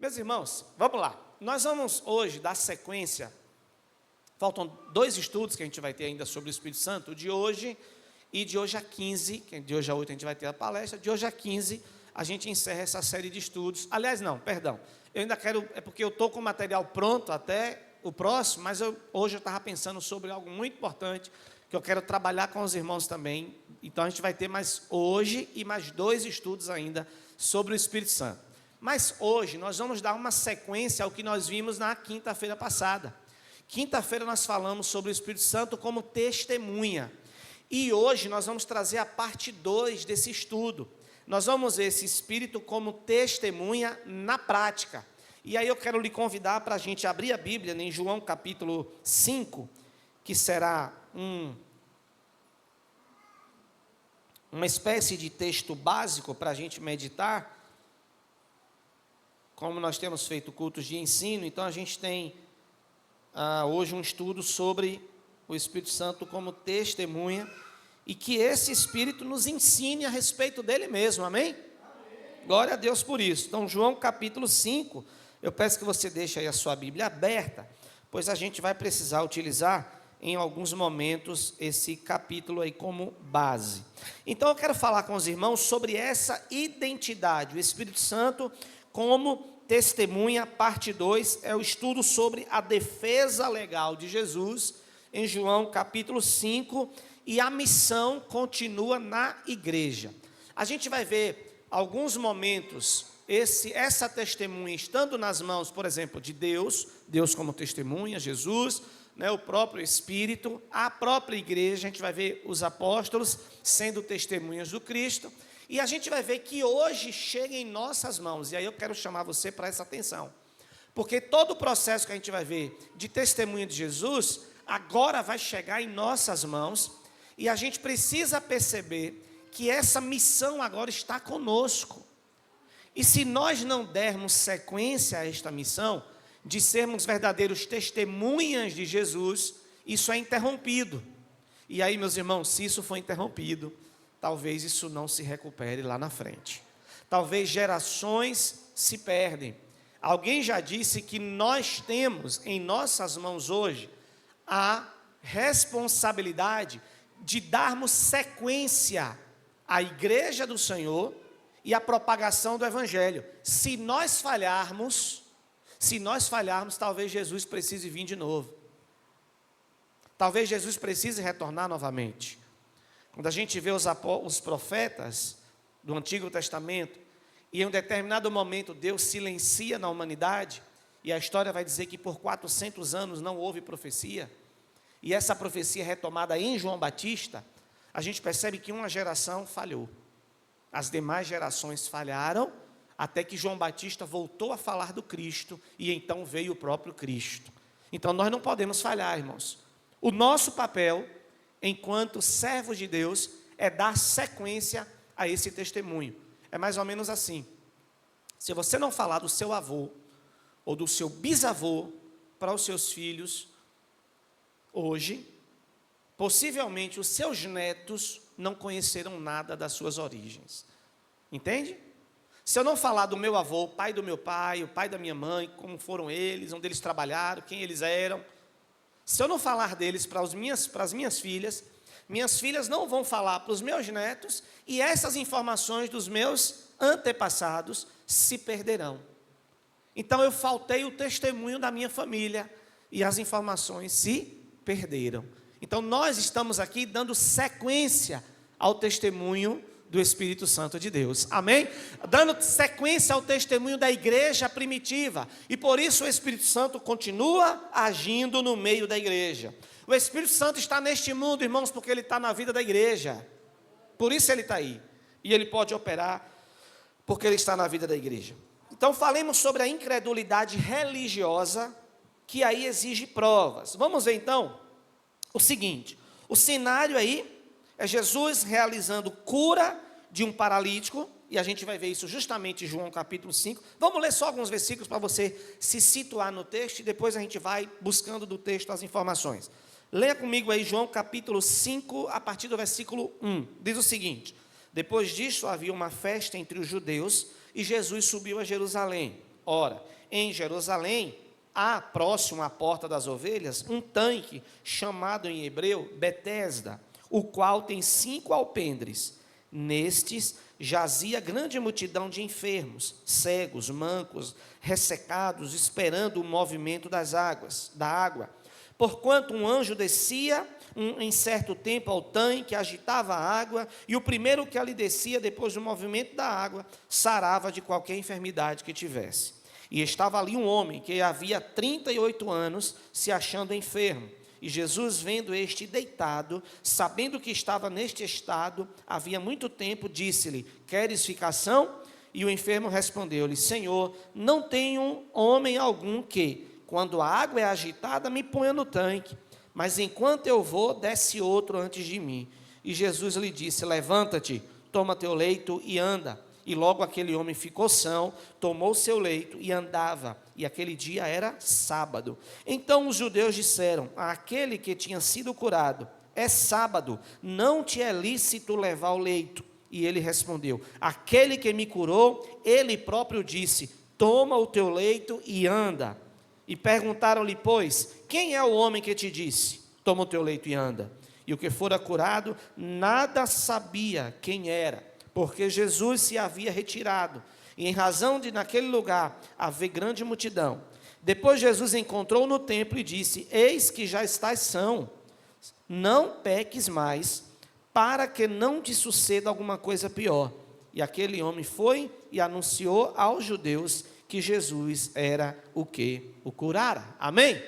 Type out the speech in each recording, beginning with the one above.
Meus irmãos, vamos lá. Nós vamos hoje dar sequência. Faltam 2 estudos que a gente vai ter ainda sobre o Espírito Santo, o de hoje e de hoje a 15, que de hoje a 8 a gente vai ter a palestra, de hoje a 15 a gente encerra essa série de estudos. Aliás, não, perdão, eu ainda quero, é porque eu estou com o material pronto até o próximo, mas hoje eu estava pensando sobre algo muito importante, que eu quero trabalhar com os irmãos também. Então a gente vai ter mais hoje e mais 2 estudos ainda sobre o Espírito Santo. Mas hoje nós vamos dar uma sequência ao que nós vimos na quinta-feira passada. Quinta-feira nós falamos sobre o Espírito Santo como testemunha. E hoje nós vamos trazer a parte 2 desse estudo. Nós vamos ver esse Espírito como testemunha na prática. E aí eu quero lhe convidar para a gente abrir a Bíblia em João capítulo 5, que será uma espécie de texto básico para a gente meditar. Como nós temos feito cultos de ensino, então a gente tem hoje um estudo sobre o Espírito Santo como testemunha, e que esse Espírito nos ensine a respeito dele mesmo, amém? Amém. Glória a Deus por isso. Então, João capítulo 5, eu peço que você deixe aí a sua Bíblia aberta, pois a gente vai precisar utilizar em alguns momentos esse capítulo aí como base. Então eu quero falar com os irmãos sobre essa identidade, o Espírito Santo como testemunha. Parte 2 é o estudo sobre a defesa legal de Jesus, em João capítulo 5, e a missão continua na igreja. A gente vai ver alguns momentos, essa testemunha estando nas mãos, por exemplo, de Deus como testemunha, Jesus, o próprio Espírito, a própria igreja. A gente vai ver os apóstolos sendo testemunhas do Cristo, e a gente vai ver que hoje chega em nossas mãos, e aí eu quero chamar você para essa atenção, porque todo o processo que a gente vai ver de testemunha de Jesus, agora vai chegar em nossas mãos, e a gente precisa perceber que essa missão agora está conosco, e se nós não dermos sequência a esta missão, de sermos verdadeiros testemunhas de Jesus, isso é interrompido, e aí, meus irmãos, se isso for interrompido, talvez isso não se recupere lá na frente. Talvez gerações se perdem. Alguém já disse que nós temos em nossas mãos hoje a responsabilidade de darmos sequência à igreja do Senhor e à propagação do Evangelho. Se nós falharmos, talvez Jesus precise vir de novo. Talvez Jesus precise retornar novamente. Quando a gente vê os profetas do Antigo Testamento, e em um determinado momento Deus silencia na humanidade, e a história vai dizer que por 400 anos não houve profecia, e essa profecia é retomada em João Batista, a gente percebe que uma geração falhou, as demais gerações falharam, até que João Batista voltou a falar do Cristo, e então veio o próprio Cristo. Então nós não podemos falhar, irmãos. O nosso papel, enquanto servos de Deus, é dar sequência a esse testemunho. É mais ou menos assim: se você não falar do seu avô ou do seu bisavô para os seus filhos hoje, possivelmente os seus netos não conheceram nada das suas origens. Entende? Se eu não falar do meu avô, o pai do meu pai, o pai da minha mãe, como foram eles, onde eles trabalharam, quem eles eram, se eu não falar deles para as minhas filhas não vão falar para os meus netos, e essas informações dos meus antepassados se perderão. Então eu faltei o testemunho da minha família, e as informações se perderam. Então nós estamos aqui dando sequência ao testemunho do Espírito Santo de Deus, amém? Dando sequência ao testemunho da igreja primitiva, e por isso o Espírito Santo continua agindo no meio da igreja. O Espírito Santo está neste mundo, irmãos, porque ele está na vida da igreja, por isso ele está aí, e ele pode operar, porque ele está na vida da igreja. Então falemos sobre a incredulidade religiosa, que aí exige provas. Vamos ver então o seguinte: o cenário aí é Jesus realizando cura de um paralítico, e a gente vai ver isso justamente em João capítulo 5. Vamos ler só alguns versículos para você se situar no texto, e depois a gente vai buscando do texto as informações. Leia comigo aí João capítulo 5, a partir do versículo 1. Diz o seguinte: depois disto havia uma festa entre os judeus, e Jesus subiu a Jerusalém. Ora, em Jerusalém, há, próximo à porta das ovelhas, um tanque, chamado em hebreu Betesda, o qual tem 5 alpendres. Nestes jazia grande multidão de enfermos, cegos, mancos, ressecados, esperando o movimento da água. Porquanto um anjo descia em certo tempo ao tanque, agitava a água, e o primeiro que ali descia, depois do movimento da água, sarava de qualquer enfermidade que tivesse. E estava ali um homem que havia 38 anos, se achando enfermo. E Jesus, vendo este deitado, sabendo que estava neste estado, havia muito tempo, disse-lhe: queres ficar são? E o enfermo respondeu-lhe: Senhor, não tenho homem algum que, quando a água é agitada, me ponha no tanque, mas enquanto eu vou, desce outro antes de mim. E Jesus lhe disse: levanta-te, toma teu leito e anda. E logo aquele homem ficou são, tomou seu leito e andava. E aquele dia era sábado. Então os judeus disseram àquele que tinha sido curado: é sábado, não te é lícito levar o leito. E ele respondeu: aquele que me curou, ele próprio disse: toma o teu leito e anda. E perguntaram-lhe, pois, quem é o homem que te disse: toma o teu leito e anda? E o que fora curado nada sabia quem era, porque Jesus se havia retirado, e em razão de naquele lugar haver grande multidão. Depois Jesus encontrou no templo e disse: eis que já estás são, não peques mais, para que não te suceda alguma coisa pior. E aquele homem foi e anunciou aos judeus que Jesus era o que o curara. Amém?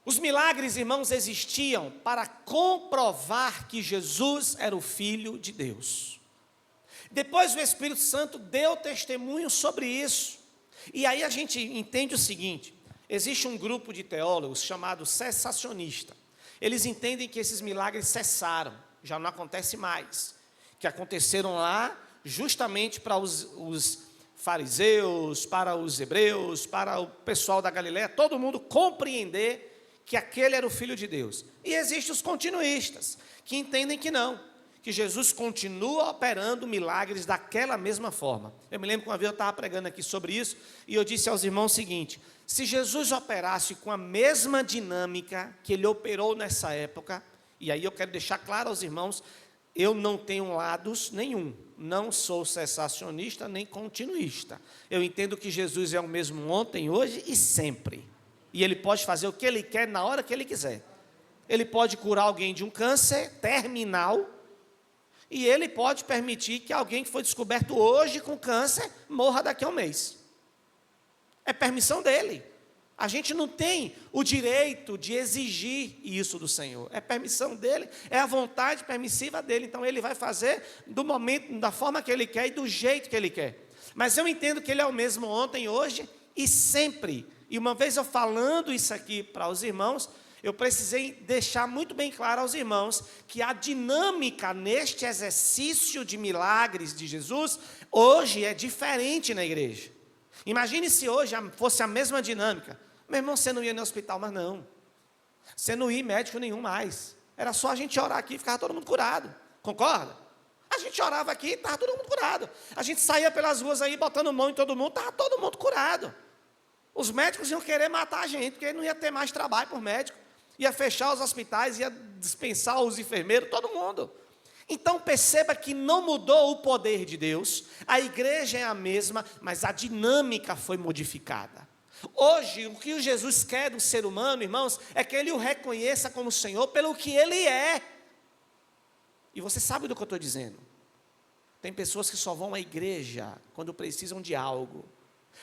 Os milagres, irmãos, existiam para comprovar que Jesus era o Filho de Deus. Depois o Espírito Santo deu testemunho sobre isso. E aí a gente entende o seguinte: existe um grupo de teólogos chamado cessacionista. Eles entendem que esses milagres cessaram, já não acontece mais. Que aconteceram lá justamente para os fariseus, para os hebreus, para o pessoal da Galileia, todo mundo compreender que aquele era o Filho de Deus. E existem os continuistas, que entendem que não, que Jesus continua operando milagres daquela mesma forma. Eu me lembro que uma vez eu estava pregando aqui sobre isso, e eu disse aos irmãos o seguinte: se Jesus operasse com a mesma dinâmica que ele operou nessa época, e aí eu quero deixar claro aos irmãos, eu não tenho lados nenhum, não sou cessacionista nem continuista. Eu entendo que Jesus é o mesmo ontem, hoje e sempre. E ele pode fazer o que ele quer, na hora que ele quiser. Ele pode curar alguém de um câncer terminal, e ele pode permitir que alguém que foi descoberto hoje com câncer, morra daqui a um mês. É permissão dele. A gente não tem o direito de exigir isso do Senhor. É permissão dele, é a vontade permissiva dele. Então ele vai fazer do momento, da forma que ele quer e do jeito que ele quer. Mas eu entendo que ele é o mesmo ontem, hoje e sempre. E uma vez eu falando isso aqui para os irmãos, eu precisei deixar muito bem claro aos irmãos que a dinâmica neste exercício de milagres de Jesus, hoje é diferente na igreja. Imagine se hoje fosse a mesma dinâmica. Meu irmão, você não ia no hospital, mas não. Você não ia em médico nenhum mais. Era só a gente orar aqui e ficava todo mundo curado. Concorda? A gente orava aqui e estava todo mundo curado. A gente saía pelas ruas aí, botando mão em todo mundo, estava todo mundo curado. Os médicos iam querer matar a gente, porque não ia ter mais trabalho por médico. Ia fechar os hospitais, ia dispensar os enfermeiros, todo mundo. Então perceba que não mudou o poder de Deus, a igreja é a mesma, mas a dinâmica foi modificada. Hoje, o que o Jesus quer do ser humano, irmãos, é que ele o reconheça como Senhor pelo que ele é. E você sabe do que eu estou dizendo. Tem pessoas que só vão à igreja quando precisam de algo.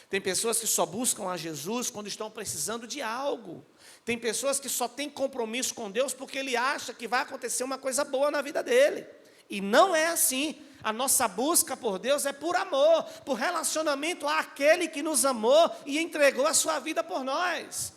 Tem pessoas que só buscam a Jesus quando estão precisando de algo. Tem pessoas que só têm compromisso com Deus porque ele acha que vai acontecer uma coisa boa na vida dele. E não é assim. A nossa busca por Deus é por amor, por relacionamento àquele que nos amou e entregou a sua vida por nós.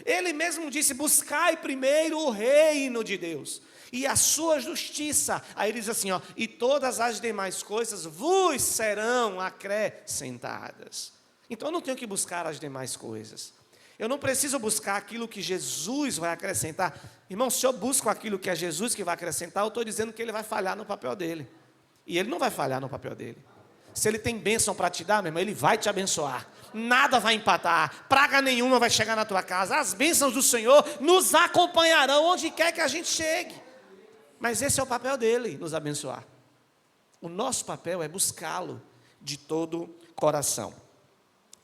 Ele mesmo disse: buscai primeiro o reino de Deus e a sua justiça. Aí ele diz assim, ó, e todas as demais coisas vos serão acrescentadas. Então eu não tenho que buscar as demais coisas. Eu não preciso buscar aquilo que Jesus vai acrescentar. Irmão, se eu busco aquilo que é Jesus que vai acrescentar, eu estou dizendo que ele vai falhar no papel dele. E ele não vai falhar no papel dele. Se Ele tem bênção para te dar, meu irmão, Ele vai te abençoar. Nada vai empatar, praga nenhuma vai chegar na tua casa. As bênçãos do Senhor nos acompanharão onde quer que a gente chegue. Mas esse é o papel dele, nos abençoar. O nosso papel é buscá-lo de todo coração.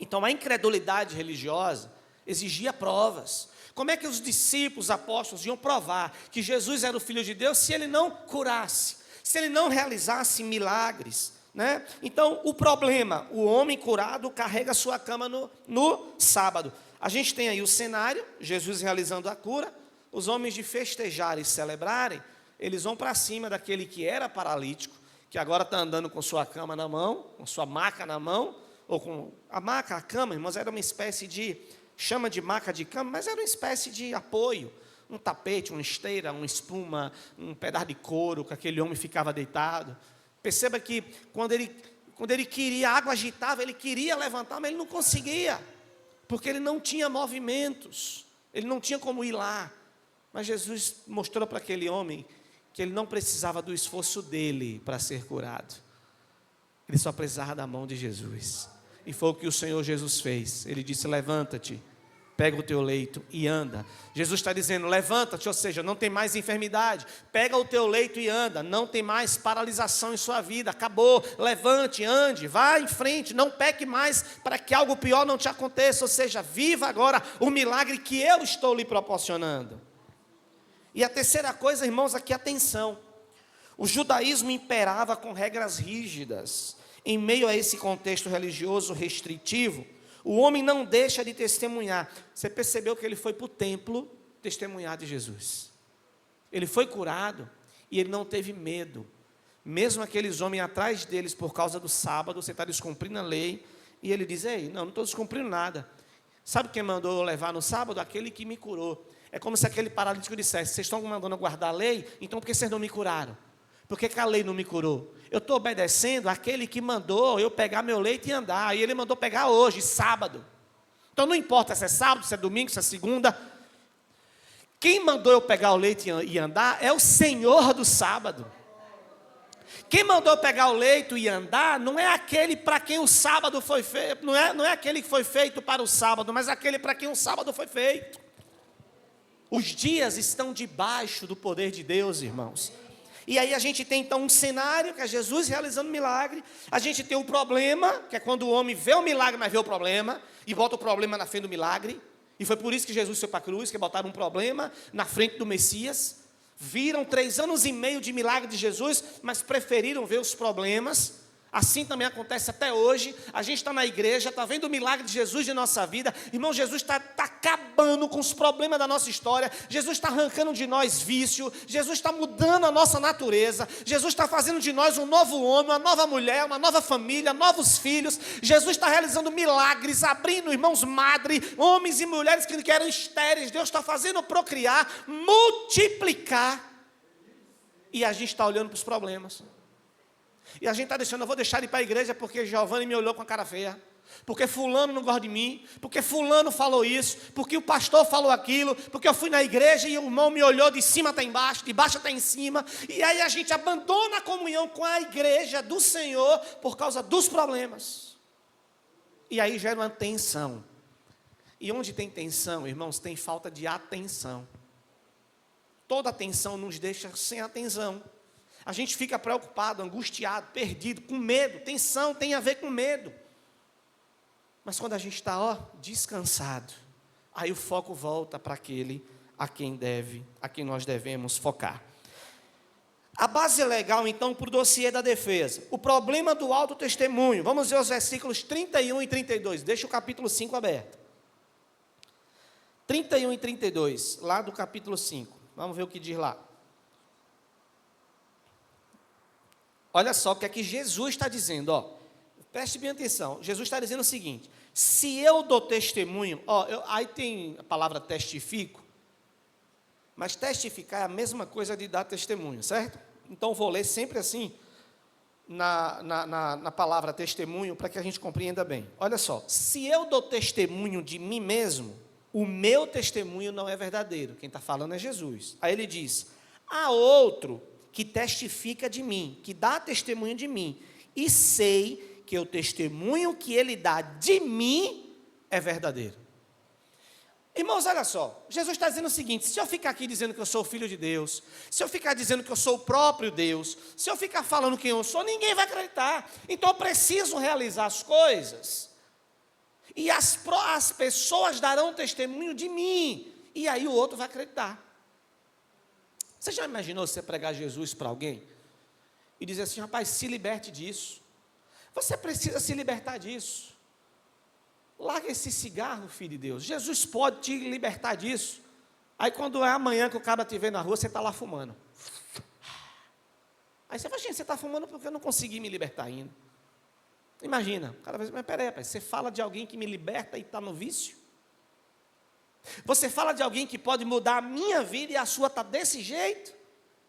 Então a incredulidade religiosa exigia provas. Como é que os discípulos, apóstolos, iam provar que Jesus era o Filho de Deus se ele não curasse, se ele não realizasse milagres, né? Então o problema, o homem curado carrega sua cama no sábado. A gente tem aí o cenário, Jesus realizando a cura, os homens de festejarem e celebrarem, eles vão para cima daquele que era paralítico, que agora está andando com sua cama na mão, com sua maca na mão, ou com a maca, a cama, irmãos, era uma espécie de, chama de maca de cama, mas era uma espécie de apoio, um tapete, uma esteira, uma espuma, um pedaço de couro, que aquele homem ficava deitado. Perceba que quando ele queria, a água agitava, ele queria levantar, mas ele não conseguia, porque ele não tinha movimentos, ele não tinha como ir lá. Mas Jesus mostrou para aquele homem que ele não precisava do esforço dele para ser curado. Ele só precisava da mão de Jesus. E foi o que o Senhor Jesus fez. Ele disse: levanta-te, pega o teu leito e anda. Jesus está dizendo: levanta-te, ou seja, não tem mais enfermidade. Pega o teu leito e anda. Não tem mais paralisação em sua vida. Acabou. Levante, ande, vá em frente. Não peque mais para que algo pior não te aconteça. Ou seja, viva agora o milagre que eu estou lhe proporcionando. E a terceira coisa, irmãos, aqui atenção. O judaísmo imperava com regras rígidas. Em meio a esse contexto religioso restritivo, o homem não deixa de testemunhar. Você percebeu que ele foi para o templo testemunhar de Jesus. Ele foi curado e ele não teve medo. Mesmo aqueles homens atrás deles por causa do sábado, você está descumprindo a lei. E ele diz: ei, não estou descumprindo nada. Sabe quem mandou eu levar no sábado? Aquele que me curou. É como se aquele paralítico dissesse: vocês estão mandando eu guardar a lei, então por que vocês não me curaram? Por que a lei não me curou? Eu estou obedecendo aquele que mandou eu pegar meu leito e andar. E ele mandou pegar hoje, sábado. Então não importa se é sábado, se é domingo, se é segunda. Quem mandou eu pegar o leito e andar é o Senhor do sábado. Quem mandou eu pegar o leito e andar não é aquele para quem o sábado foi feito. Não é aquele que foi feito para o sábado, mas aquele para quem o sábado foi feito. Os dias estão debaixo do poder de Deus, irmãos. E aí a gente tem então um cenário, que é Jesus realizando milagre. A gente tem o problema, que é quando o homem vê o milagre, mas vê o problema, e bota o problema na frente do milagre. E foi por isso que Jesus foi para a cruz, que botaram um problema na frente do Messias. Viram 3 anos e meio de milagre de Jesus, mas preferiram ver os problemas. Assim também acontece até hoje. A gente está na igreja, está vendo o milagre de Jesus de nossa vida. Irmão, Jesus está acabando com os problemas da nossa história. Jesus está arrancando de nós vício. Jesus está mudando a nossa natureza. Jesus está fazendo de nós um novo homem, uma nova mulher, uma nova família, novos filhos. Jesus está realizando milagres, abrindo, irmãos, madre, homens e mulheres que eram estéreis. Deus está fazendo procriar, multiplicar. E a gente está olhando para os problemas. E a gente está deixando: eu vou deixar ele para a igreja porque Giovanni me olhou com a cara feia, porque fulano não gosta de mim, porque fulano falou isso, porque o pastor falou aquilo, porque eu fui na igreja e o irmão me olhou de cima até embaixo, de baixo até em cima. E aí a gente abandona a comunhão com a igreja do Senhor por causa dos problemas. E aí gera uma tensão. E onde tem tensão, irmãos, tem falta de atenção. Toda atenção nos deixa sem atenção. A gente fica preocupado, angustiado, perdido, com medo. Tensão tem a ver com medo. Mas quando a gente está, descansado, aí o foco volta para aquele a quem nós devemos focar. A base legal, então, para o dossiê da defesa. O problema do autotestemunho. Vamos ver os versículos 31 e 32. Deixa o capítulo 5 aberto. 31 e 32, lá do capítulo 5. Vamos ver o que diz lá. Olha só o que é que Jesus está dizendo, preste bem atenção. Jesus está dizendo o seguinte: se eu dou testemunho, aí tem a palavra testifico, mas testificar é a mesma coisa de dar testemunho, certo? Então vou ler sempre assim, na palavra testemunho, para que a gente compreenda bem. Olha só: se eu dou testemunho de mim mesmo, o meu testemunho não é verdadeiro. Quem está falando é Jesus. Aí ele diz: há outro que testifica de mim, que dá testemunho de mim, e sei porque o testemunho que ele dá de mim é verdadeiro. Irmãos, olha só, Jesus está dizendo o seguinte: se eu ficar aqui dizendo que eu sou o Filho de Deus, se eu ficar dizendo que eu sou o próprio Deus, se eu ficar falando quem eu sou, ninguém vai acreditar. Então eu preciso realizar as coisas, e as pessoas darão testemunho de mim, e aí o outro vai acreditar. Você já imaginou você pregar Jesus para alguém e dizer assim: rapaz, se liberte disso, você precisa se libertar disso. Larga esse cigarro, filho de Deus. Jesus pode te libertar disso. Aí quando é amanhã que o cara te vê na rua, você está lá fumando. Aí você fala: gente, você está fumando porque eu não consegui me libertar ainda. Imagina, o cara vai dizer: mas peraí, rapaz, você fala de alguém que me liberta e está no vício? Você fala de alguém que pode mudar a minha vida e a sua está desse jeito?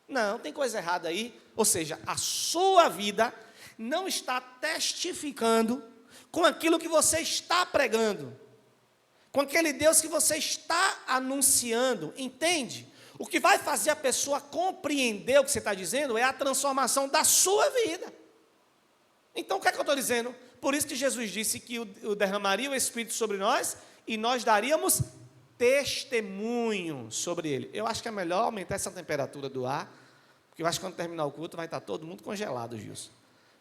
Não, tem coisa errada aí. Ou seja, a sua vida não está testificando com aquilo que você está pregando, com aquele Deus que você está anunciando, entende? O que vai fazer a pessoa compreender o que você está dizendo é a transformação da sua vida. Então, o que é que eu estou dizendo? Por isso que Jesus disse que derramaria o Espírito sobre nós e nós daríamos testemunho sobre ele. Eu acho que é melhor aumentar essa temperatura do ar, porque eu acho que quando terminar o culto vai estar todo mundo congelado, Gilson.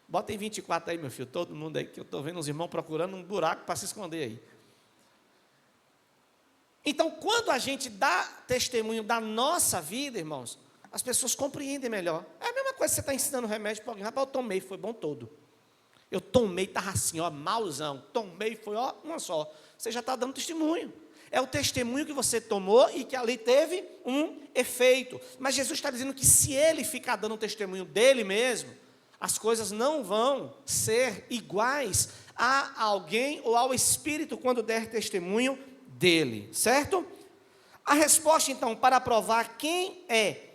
Bota em 24 aí, meu filho, todo mundo aí, que eu estou vendo os irmãos procurando um buraco para se esconder aí. Então, quando a gente dá testemunho da nossa vida, irmãos, as pessoas compreendem melhor. É a mesma coisa que você está ensinando remédio para alguém. Rapaz, eu tomei, foi bom todo. Eu tomei, estava assim, ó, malzão. Tomei, foi, ó, uma só. Você já está dando testemunho. É o testemunho que você tomou e que ali teve um efeito. Mas Jesus está dizendo que se ele ficar dando testemunho dele mesmo, as coisas não vão ser iguais a alguém ou ao Espírito quando der testemunho dele, certo? A resposta, então, para provar quem é,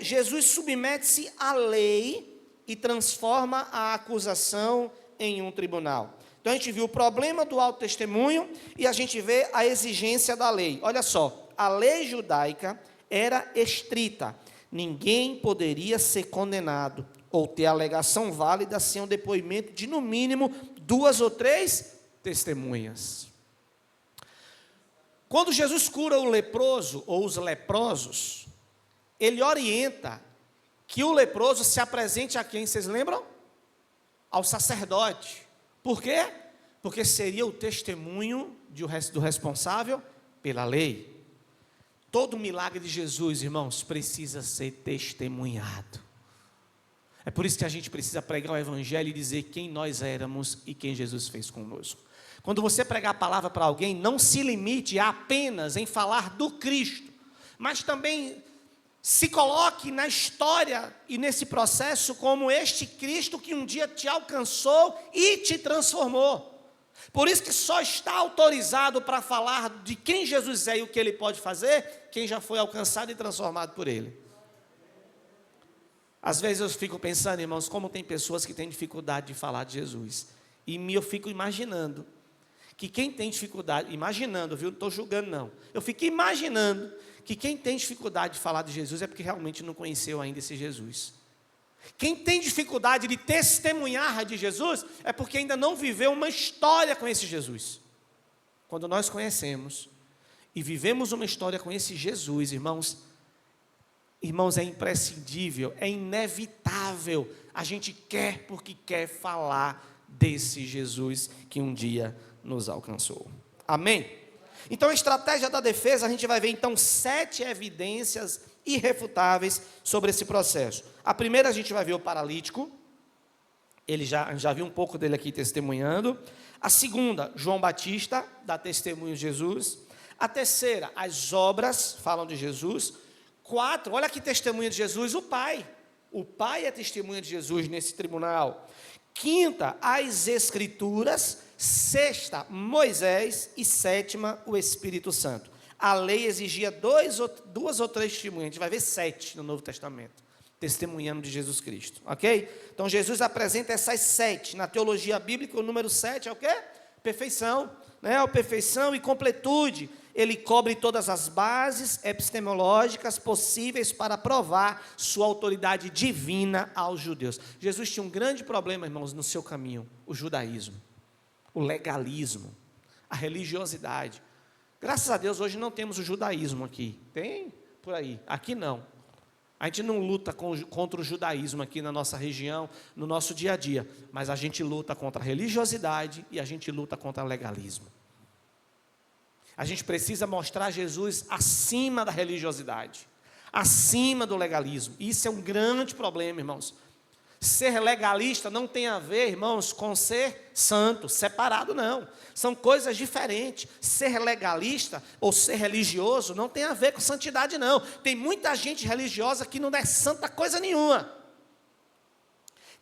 Jesus submete-se à lei e transforma a acusação em um tribunal. Então, a gente viu o problema do autotestemunho e a gente vê a exigência da lei. Olha só, a lei judaica era estrita. Ninguém poderia ser condenado ou ter alegação válida sem um depoimento de, no mínimo, 2 ou 3 testemunhas. Quando Jesus cura o leproso ou os leprosos, ele orienta que o leproso se apresente a quem? Vocês lembram? Ao sacerdote. Por quê? Porque seria o testemunho do responsável pela lei. Todo milagre de Jesus, irmãos, precisa ser testemunhado. É por isso que a gente precisa pregar o Evangelho e dizer quem nós éramos e quem Jesus fez conosco. Quando você pregar a palavra para alguém, não se limite apenas em falar do Cristo, mas também se coloque na história e nesse processo como este Cristo que um dia te alcançou e te transformou. Por isso que só está autorizado para falar de quem Jesus é e o que ele pode fazer, quem já foi alcançado e transformado por ele. Às vezes eu fico pensando, irmãos, como tem pessoas que têm dificuldade de falar de Jesus. E eu fico imaginando que quem tem dificuldade, imaginando, viu? Não estou julgando não. Eu fico imaginando que quem tem dificuldade de falar de Jesus é porque realmente não conheceu ainda esse Jesus. Quem tem dificuldade de testemunhar de Jesus é porque ainda não viveu uma história com esse Jesus. Quando nós conhecemos e vivemos uma história com esse Jesus, irmãos, é imprescindível, é inevitável. A gente quer porque quer falar desse Jesus que um dia nos alcançou. Amém? Então, a estratégia da defesa, a gente vai ver então 7 evidências irrefutáveis sobre esse processo. A primeira, a gente vai ver o paralítico. Ele já viu um pouco dele aqui testemunhando. A segunda, João Batista, dá testemunho de Jesus. A terceira, as obras falam de Jesus. 4, olha que testemunha de Jesus, o Pai. O Pai é testemunha de Jesus nesse tribunal. 5, as Escrituras. 6, Moisés. E 7, o Espírito Santo. A lei exigia 2 ou 3 testemunhas. A gente vai ver 7 no Novo Testamento, testemunhando de Jesus Cristo, ok? Então Jesus apresenta essas 7. Na teologia bíblica, o número 7 é o quê? Perfeição, né? A perfeição e completude. ele cobre todas as bases epistemológicas possíveis para provar sua autoridade divina aos judeus. Jesus tinha um grande problema, irmãos, no seu caminho: o judaísmo, o legalismo, a religiosidade. Graças a Deus, hoje não temos o judaísmo aqui. Tem por aí, aqui não. A gente não luta contra o judaísmo aqui na nossa região, no nosso dia a dia, mas a gente luta contra a religiosidade e a gente luta contra o legalismo. A gente precisa mostrar Jesus acima da religiosidade, acima do legalismo. Isso é um grande problema, irmãos. Ser legalista não tem a ver, irmãos, com ser santo, separado não. São coisas diferentes. Ser legalista ou ser religioso não tem a ver com santidade não. Tem muita gente religiosa que não é santa coisa nenhuma.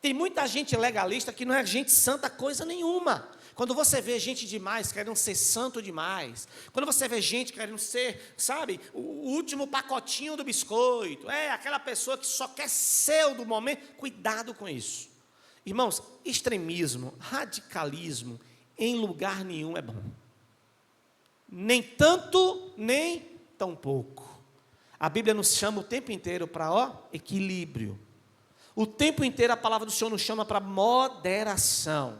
Tem muita gente legalista que não é gente santa coisa nenhuma. Quando você vê gente demais querendo ser santo demais, quando você vê gente querendo ser, sabe, o último pacotinho do biscoito, aquela pessoa que só quer ser o do momento, cuidado com isso. Irmãos, extremismo, radicalismo, em lugar nenhum é bom. Nem tanto, nem tão pouco. A Bíblia nos chama o tempo inteiro para equilíbrio. O tempo inteiro a palavra do Senhor nos chama para moderação.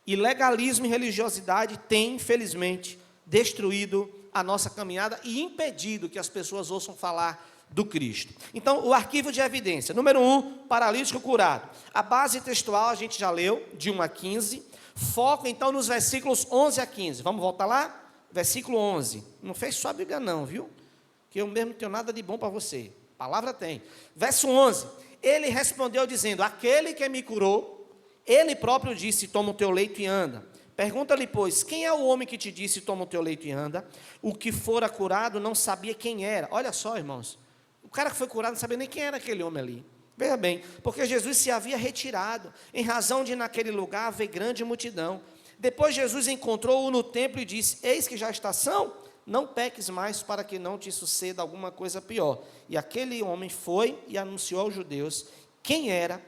E legalismo e religiosidade têm, infelizmente, destruído a nossa caminhada e impedido que as pessoas ouçam falar do Cristo. Então, o arquivo de evidência. Número 1, paralítico curado. A base textual a gente já leu, de 1 a 15. Foco, então, nos versículos 11 a 15. Vamos voltar lá? Versículo 11. Não fez só a Bíblia não, viu? Que eu mesmo não tenho nada de bom para você. A palavra tem. Verso 11. Ele respondeu dizendo: aquele que me curou, ele próprio disse: toma o teu leito e anda. Pergunta-lhe, pois, quem é o homem que te disse: toma o teu leito e anda? O que fora curado não sabia quem era. Olha só, irmãos, o cara que foi curado não sabia nem quem era aquele homem ali. Veja bem, porque Jesus se havia retirado, em razão de naquele lugar haver grande multidão. Depois Jesus encontrou-o no templo e disse: eis que já a estação, não peques mais, para que não te suceda alguma coisa pior. E aquele homem foi e anunciou aos judeus quem era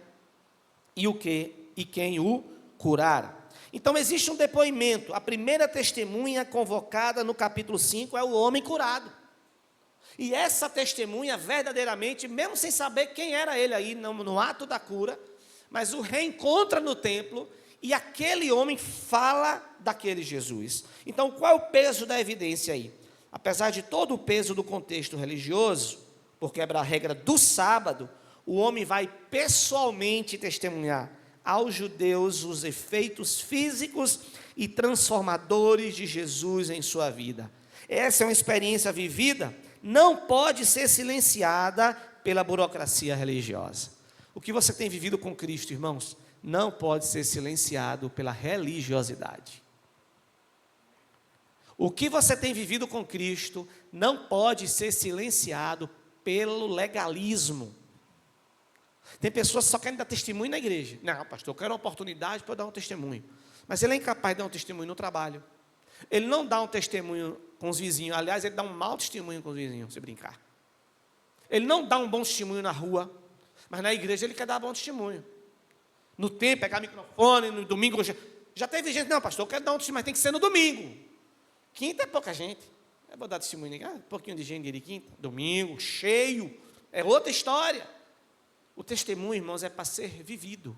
e o que e quem o curara. Então existe um depoimento. A primeira testemunha convocada no capítulo 5 é o homem curado. E essa testemunha verdadeiramente, mesmo sem saber quem era ele aí no ato da cura, mas o reencontra no templo e aquele homem fala daquele Jesus. Então qual é o peso da evidência aí? Apesar de todo o peso do contexto religioso, por quebrar a regra do sábado, o homem vai pessoalmente testemunhar aos judeus os efeitos físicos e transformadores de Jesus em sua vida. Essa é uma experiência vivida, não pode ser silenciada pela burocracia religiosa. O que você tem vivido com Cristo, irmãos, não pode ser silenciado pela religiosidade. O que você tem vivido com Cristo não pode ser silenciado pelo legalismo. Tem pessoas que só querem dar testemunho na igreja. Não, pastor, eu quero uma oportunidade para eu dar um testemunho. Mas ele é incapaz de dar um testemunho no trabalho. Ele não dá um testemunho com os vizinhos. Aliás, ele dá um mau testemunho com os vizinhos, se brincar. Ele não dá um bom testemunho na rua, mas na igreja ele quer dar bom testemunho. No templo, pegar microfone, no domingo. Já teve gente, não, pastor, eu quero dar um testemunho, mas tem que ser no domingo. Quinta é pouca gente. Eu vou dar testemunho, um pouquinho de gente de quinta. Domingo, cheio. É outra história. O testemunho, irmãos, é para ser vivido.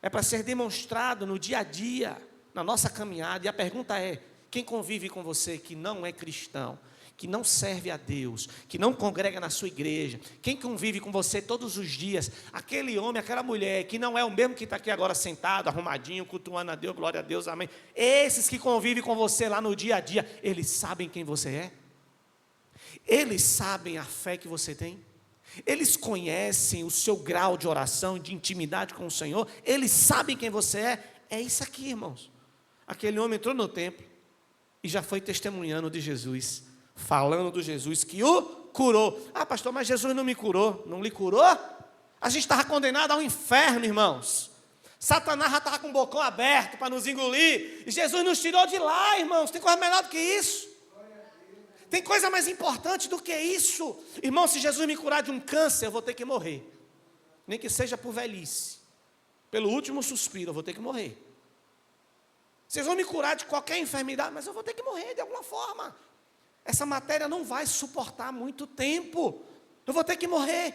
É para ser demonstrado no dia a dia, na nossa caminhada. E a pergunta é: quem convive com você que não é cristão, que não serve a Deus, que não congrega na sua igreja, quem convive com você todos os dias, aquele homem, aquela mulher, que não é o mesmo que está aqui agora sentado, arrumadinho, cultuando a Deus, glória a Deus, amém. Esses que convivem com você lá no dia a dia, eles sabem quem você é? Eles sabem a fé que você tem? Eles conhecem o seu grau de oração, de intimidade com o Senhor? Eles sabem quem você é? É isso aqui, irmãos. Aquele homem entrou no templo e já foi testemunhando de Jesus, falando do Jesus que o curou. Ah, pastor, mas Jesus não me curou. Não lhe curou? A gente estava condenado ao inferno, irmãos. Satanás já estava com o bocão aberto para nos engolir. E Jesus nos tirou de lá, irmãos. Tem coisa melhor do que isso? Tem coisa mais importante do que isso? Irmão, se Jesus me curar de um câncer, eu vou ter que morrer. Nem que seja por velhice. Pelo último suspiro, eu vou ter que morrer. Vocês vão me curar de qualquer enfermidade, mas eu vou ter que morrer de alguma forma. Essa matéria não vai suportar muito tempo. Eu vou ter que morrer.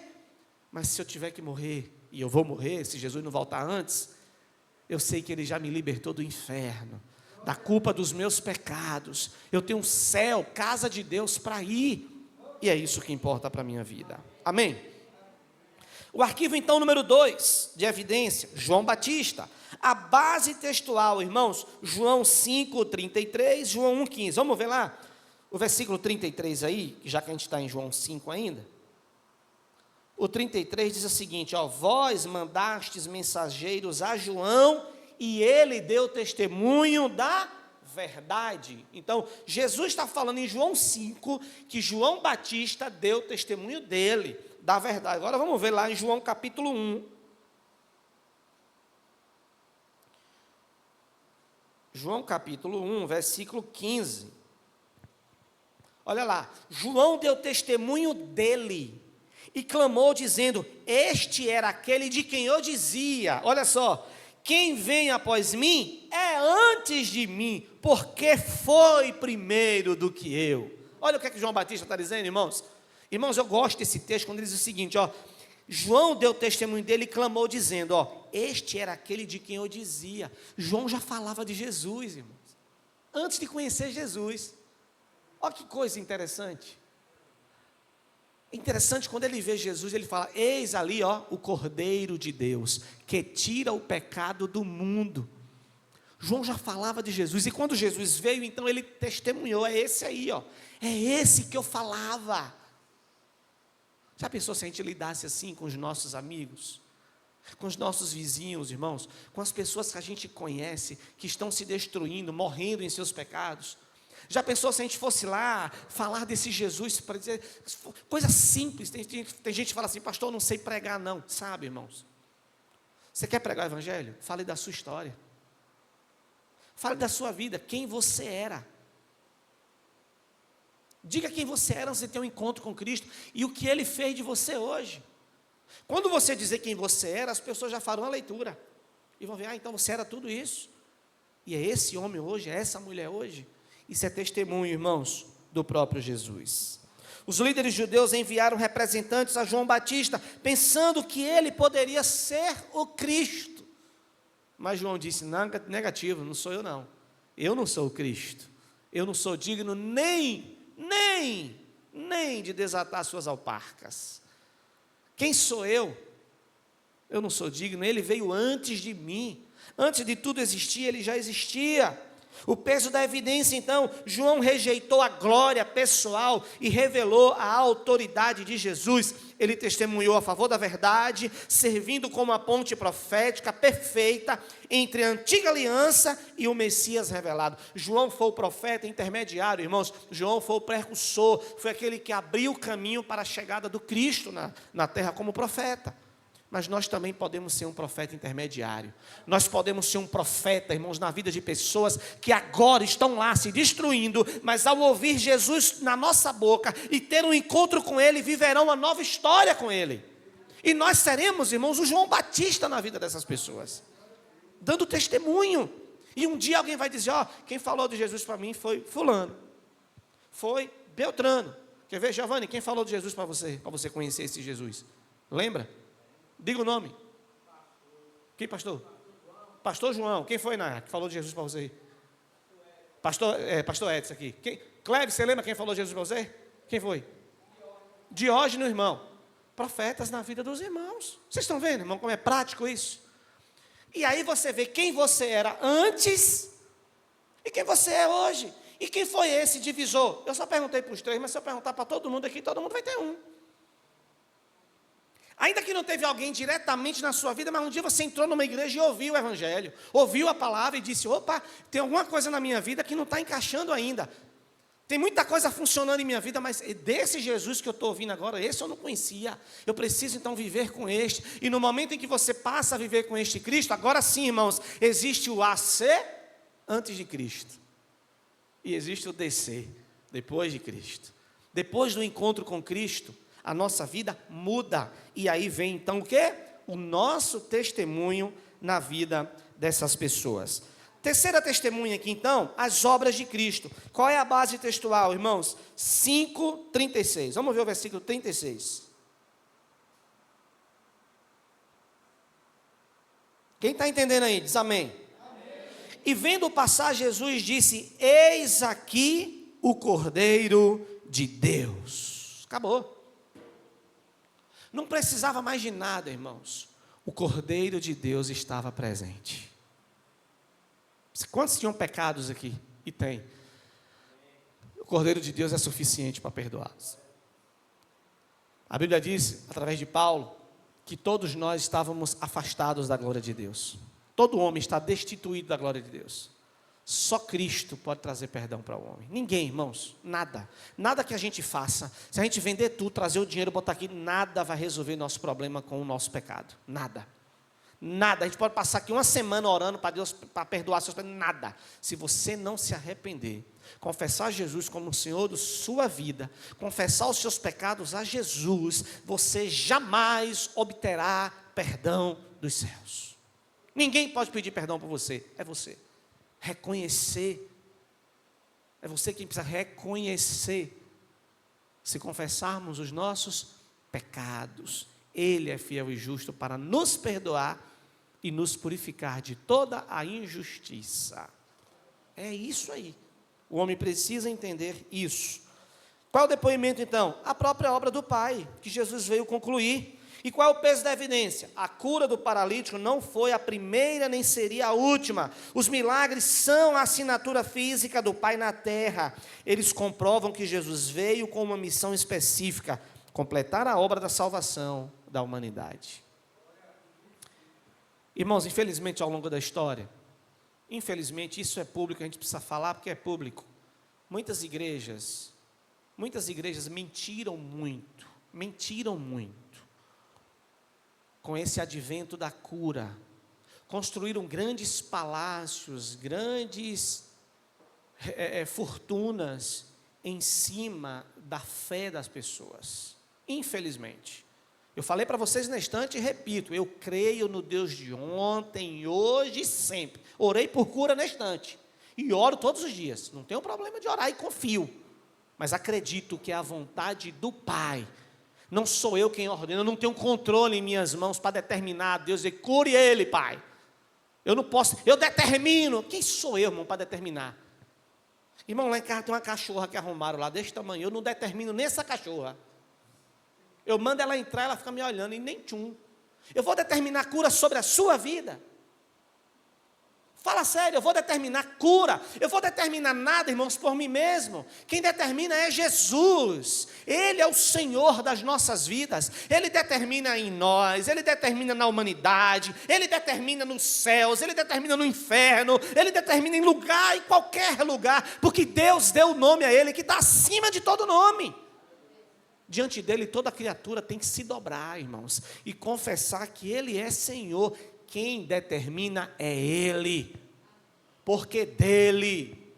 Mas se eu tiver que morrer, e eu vou morrer, se Jesus não voltar antes, eu sei que Ele já me libertou do inferno, da culpa dos meus pecados. Eu tenho um céu, casa de Deus para ir. E é isso que importa para a minha vida. Amém? O arquivo, então, número 2 de evidência, João Batista. A base textual, irmãos, João 5:33, João 1:15. Vamos ver lá o versículo 33 aí, já que a gente está em João 5 ainda. O 33 diz o seguinte, ó: vós mandastes mensageiros a João, e ele deu testemunho da verdade. Então, Jesus está falando em João 5, que João Batista deu testemunho dele, da verdade. Agora vamos ver lá em João capítulo 1. João capítulo 1, versículo 15. Olha lá, João deu testemunho dele e clamou dizendo: este era aquele de quem eu dizia, olha só, quem vem após mim é antes de mim, porque foi primeiro do que eu. Olha o que é que João Batista está dizendo, irmãos. Irmãos, eu gosto desse texto quando ele diz o seguinte, ó: João deu testemunho dele e clamou dizendo, ó, este era aquele de quem eu dizia. João já falava de Jesus, irmãos, antes de conhecer Jesus. Olha que coisa interessante. Interessante, quando ele vê Jesus, ele fala: eis ali, ó, o Cordeiro de Deus, que tira o pecado do mundo. João já falava de Jesus, e quando Jesus veio, então ele testemunhou: é esse aí, ó, é esse que eu falava. Já pensou se a gente lidasse assim com os nossos amigos, com os nossos vizinhos, irmãos, com as pessoas que a gente conhece, que estão se destruindo, morrendo em seus pecados? Já pensou se a gente fosse lá falar desse Jesus, para dizer coisa simples? Tem gente que fala assim: pastor, eu não sei pregar não. Sabe, irmãos, você quer pregar o evangelho? Fale da sua história, fale da sua vida, quem você era. Diga quem você era antes de ter um encontro com Cristo e o que Ele fez de você hoje. Quando você dizer quem você era, as pessoas já farão a leitura e vão ver: ah, então você era tudo isso, e é esse homem hoje, é essa mulher hoje. Isso é testemunho, irmãos, do próprio Jesus. Os líderes judeus enviaram representantes a João Batista, pensando que ele poderia ser o Cristo. Mas João disse: negativo, não sou eu não. Eu não sou o Cristo. Eu não sou digno nem de desatar suas alparcas. Quem sou eu? Eu não sou digno, ele veio antes de mim. Antes de tudo existir, ele já existia. O peso da evidência, então, João rejeitou a glória pessoal e revelou a autoridade de Jesus. Ele testemunhou a favor da verdade, servindo como a ponte profética perfeita entre a antiga aliança e o Messias revelado. João foi o profeta intermediário, irmãos. João foi o precursor, foi aquele que abriu o caminho para a chegada do Cristo na terra como profeta. Mas nós também podemos ser um profeta intermediário. Nós podemos ser um profeta, irmãos, na vida de pessoas que agora estão lá se destruindo, mas ao ouvir Jesus na nossa boca e ter um encontro com Ele, viverão uma nova história com Ele. E nós seremos, irmãos, o João Batista na vida dessas pessoas, dando testemunho. E um dia alguém vai dizer: ó, quem falou de Jesus para mim foi fulano, foi Beltrano. Quer ver, Giovanni, quem falou de Jesus para você conhecer esse Jesus? Lembra? Diga o nome. Quem, pastor? Pastor João. Quem foi que falou de Jesus para você? Pastor Edson aqui. Cleves, você lembra quem falou de Jesus para você? Quem foi? Diógenes, irmão. Profetas na vida dos irmãos. Vocês estão vendo, irmão, como é prático isso? E aí você vê quem você era antes e quem você é hoje. E quem foi esse divisor? Eu só perguntei para os 3, mas se eu perguntar para todo mundo aqui, todo mundo vai ter um. Ainda que não teve alguém diretamente na sua vida, mas um dia você entrou numa igreja e ouviu o evangelho, ouviu a palavra e disse: opa, tem alguma coisa na minha vida que não está encaixando ainda. Tem muita coisa funcionando em minha vida, mas desse Jesus que eu estou ouvindo agora, esse eu não conhecia. Eu preciso então viver com este. E no momento em que você passa a viver com este Cristo, agora sim, irmãos, existe o AC antes de Cristo. E existe o DC, depois de Cristo. Depois do encontro com Cristo, a nossa vida muda. E aí vem então o quê? O nosso testemunho na vida dessas pessoas. Terceira testemunha aqui, então, as obras de Cristo. Qual é a base textual, irmãos? 5:36. Vamos ver o versículo 36. Quem está entendendo aí? Diz amém. Amém. E vendo passar, Jesus disse: eis aqui o Cordeiro de Deus. Acabou. Não precisava mais de nada, irmãos. O Cordeiro de Deus estava presente. Quantos tinham pecados aqui? E tem. O Cordeiro de Deus é suficiente para perdoá-los. A Bíblia diz, através de Paulo, que todos nós estávamos afastados da glória de Deus. Todo homem está destituído da glória de Deus. Só Cristo pode trazer perdão para o homem. Ninguém, irmãos, nada. Nada que a gente faça. Se a gente vender tudo, trazer o dinheiro, botar aqui, nada vai resolver nosso problema com o nosso pecado. Nada. Nada, a gente pode passar aqui uma semana orando para Deus, para perdoar seus pecados, nada. Se você não se arrepender, confessar Jesus como o Senhor da sua vida, confessar os seus pecados a Jesus, você jamais obterá perdão dos céus. Ninguém pode pedir perdão por você, é você. Reconhecer, é você quem precisa reconhecer. Se confessarmos os nossos pecados, Ele é fiel e justo para nos perdoar e nos purificar de toda a injustiça. É isso aí. O homem precisa entender isso. Qual é o depoimento então? A própria obra do Pai, que Jesus veio concluir. E qual é o peso da evidência? A cura do paralítico não foi a primeira nem seria a última. Os milagres são a assinatura física do Pai na terra. Eles comprovam que Jesus veio com uma missão específica: completar a obra da salvação da humanidade. Irmãos, infelizmente ao longo da história, infelizmente isso é público, a gente precisa falar porque é público. Muitas igrejas mentiram muito com esse advento da cura. Construíram grandes palácios, grandes fortunas em cima da fé das pessoas. Infelizmente. Eu falei para vocês na estante e repito, eu creio no Deus de ontem, hoje e sempre. Orei por cura na estante. E oro todos os dias. Não tenho problema de orar e confio. Mas acredito que é a vontade do Pai. Não sou eu quem ordena, eu não tenho controle em minhas mãos para determinar. Deus dizer, cure ele, Pai. Eu não posso, eu determino. Quem sou eu, irmão, para determinar? Irmão, lá em casa tem uma cachorra que arrumaram lá desse tamanho. Eu não determino nem essa cachorra. Eu mando ela entrar, ela fica me olhando e nem tchum. Eu vou determinar cura sobre a sua vida? Fala sério, eu vou determinar cura. Eu vou determinar nada, irmãos, por mim mesmo. Quem determina é Jesus. Ele é o Senhor das nossas vidas. Ele determina em nós, Ele determina na humanidade, Ele determina nos céus, Ele determina no inferno, Ele determina em qualquer lugar, porque Deus deu o nome a Ele que está acima de todo nome. Diante dele toda criatura tem que se dobrar, irmãos, e confessar que Ele é Senhor. Quem determina é Ele, porque dele,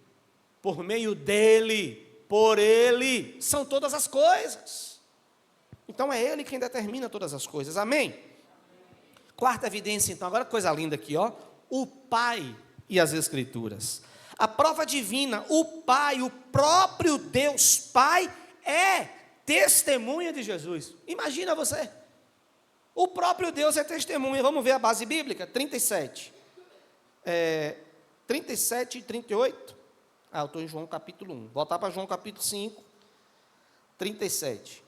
por meio dele, por Ele, são todas as coisas. Então é Ele quem determina todas as coisas, amém? Quarta evidência então, agora coisa linda aqui, ó, o Pai e as Escrituras. A prova divina, o Pai, o próprio Deus Pai é testemunha de Jesus. Imagina você. O próprio Deus é testemunha. Vamos ver a base bíblica? 37. 37 e 38. Eu estou em João capítulo 1. Voltar para João capítulo 5. 37.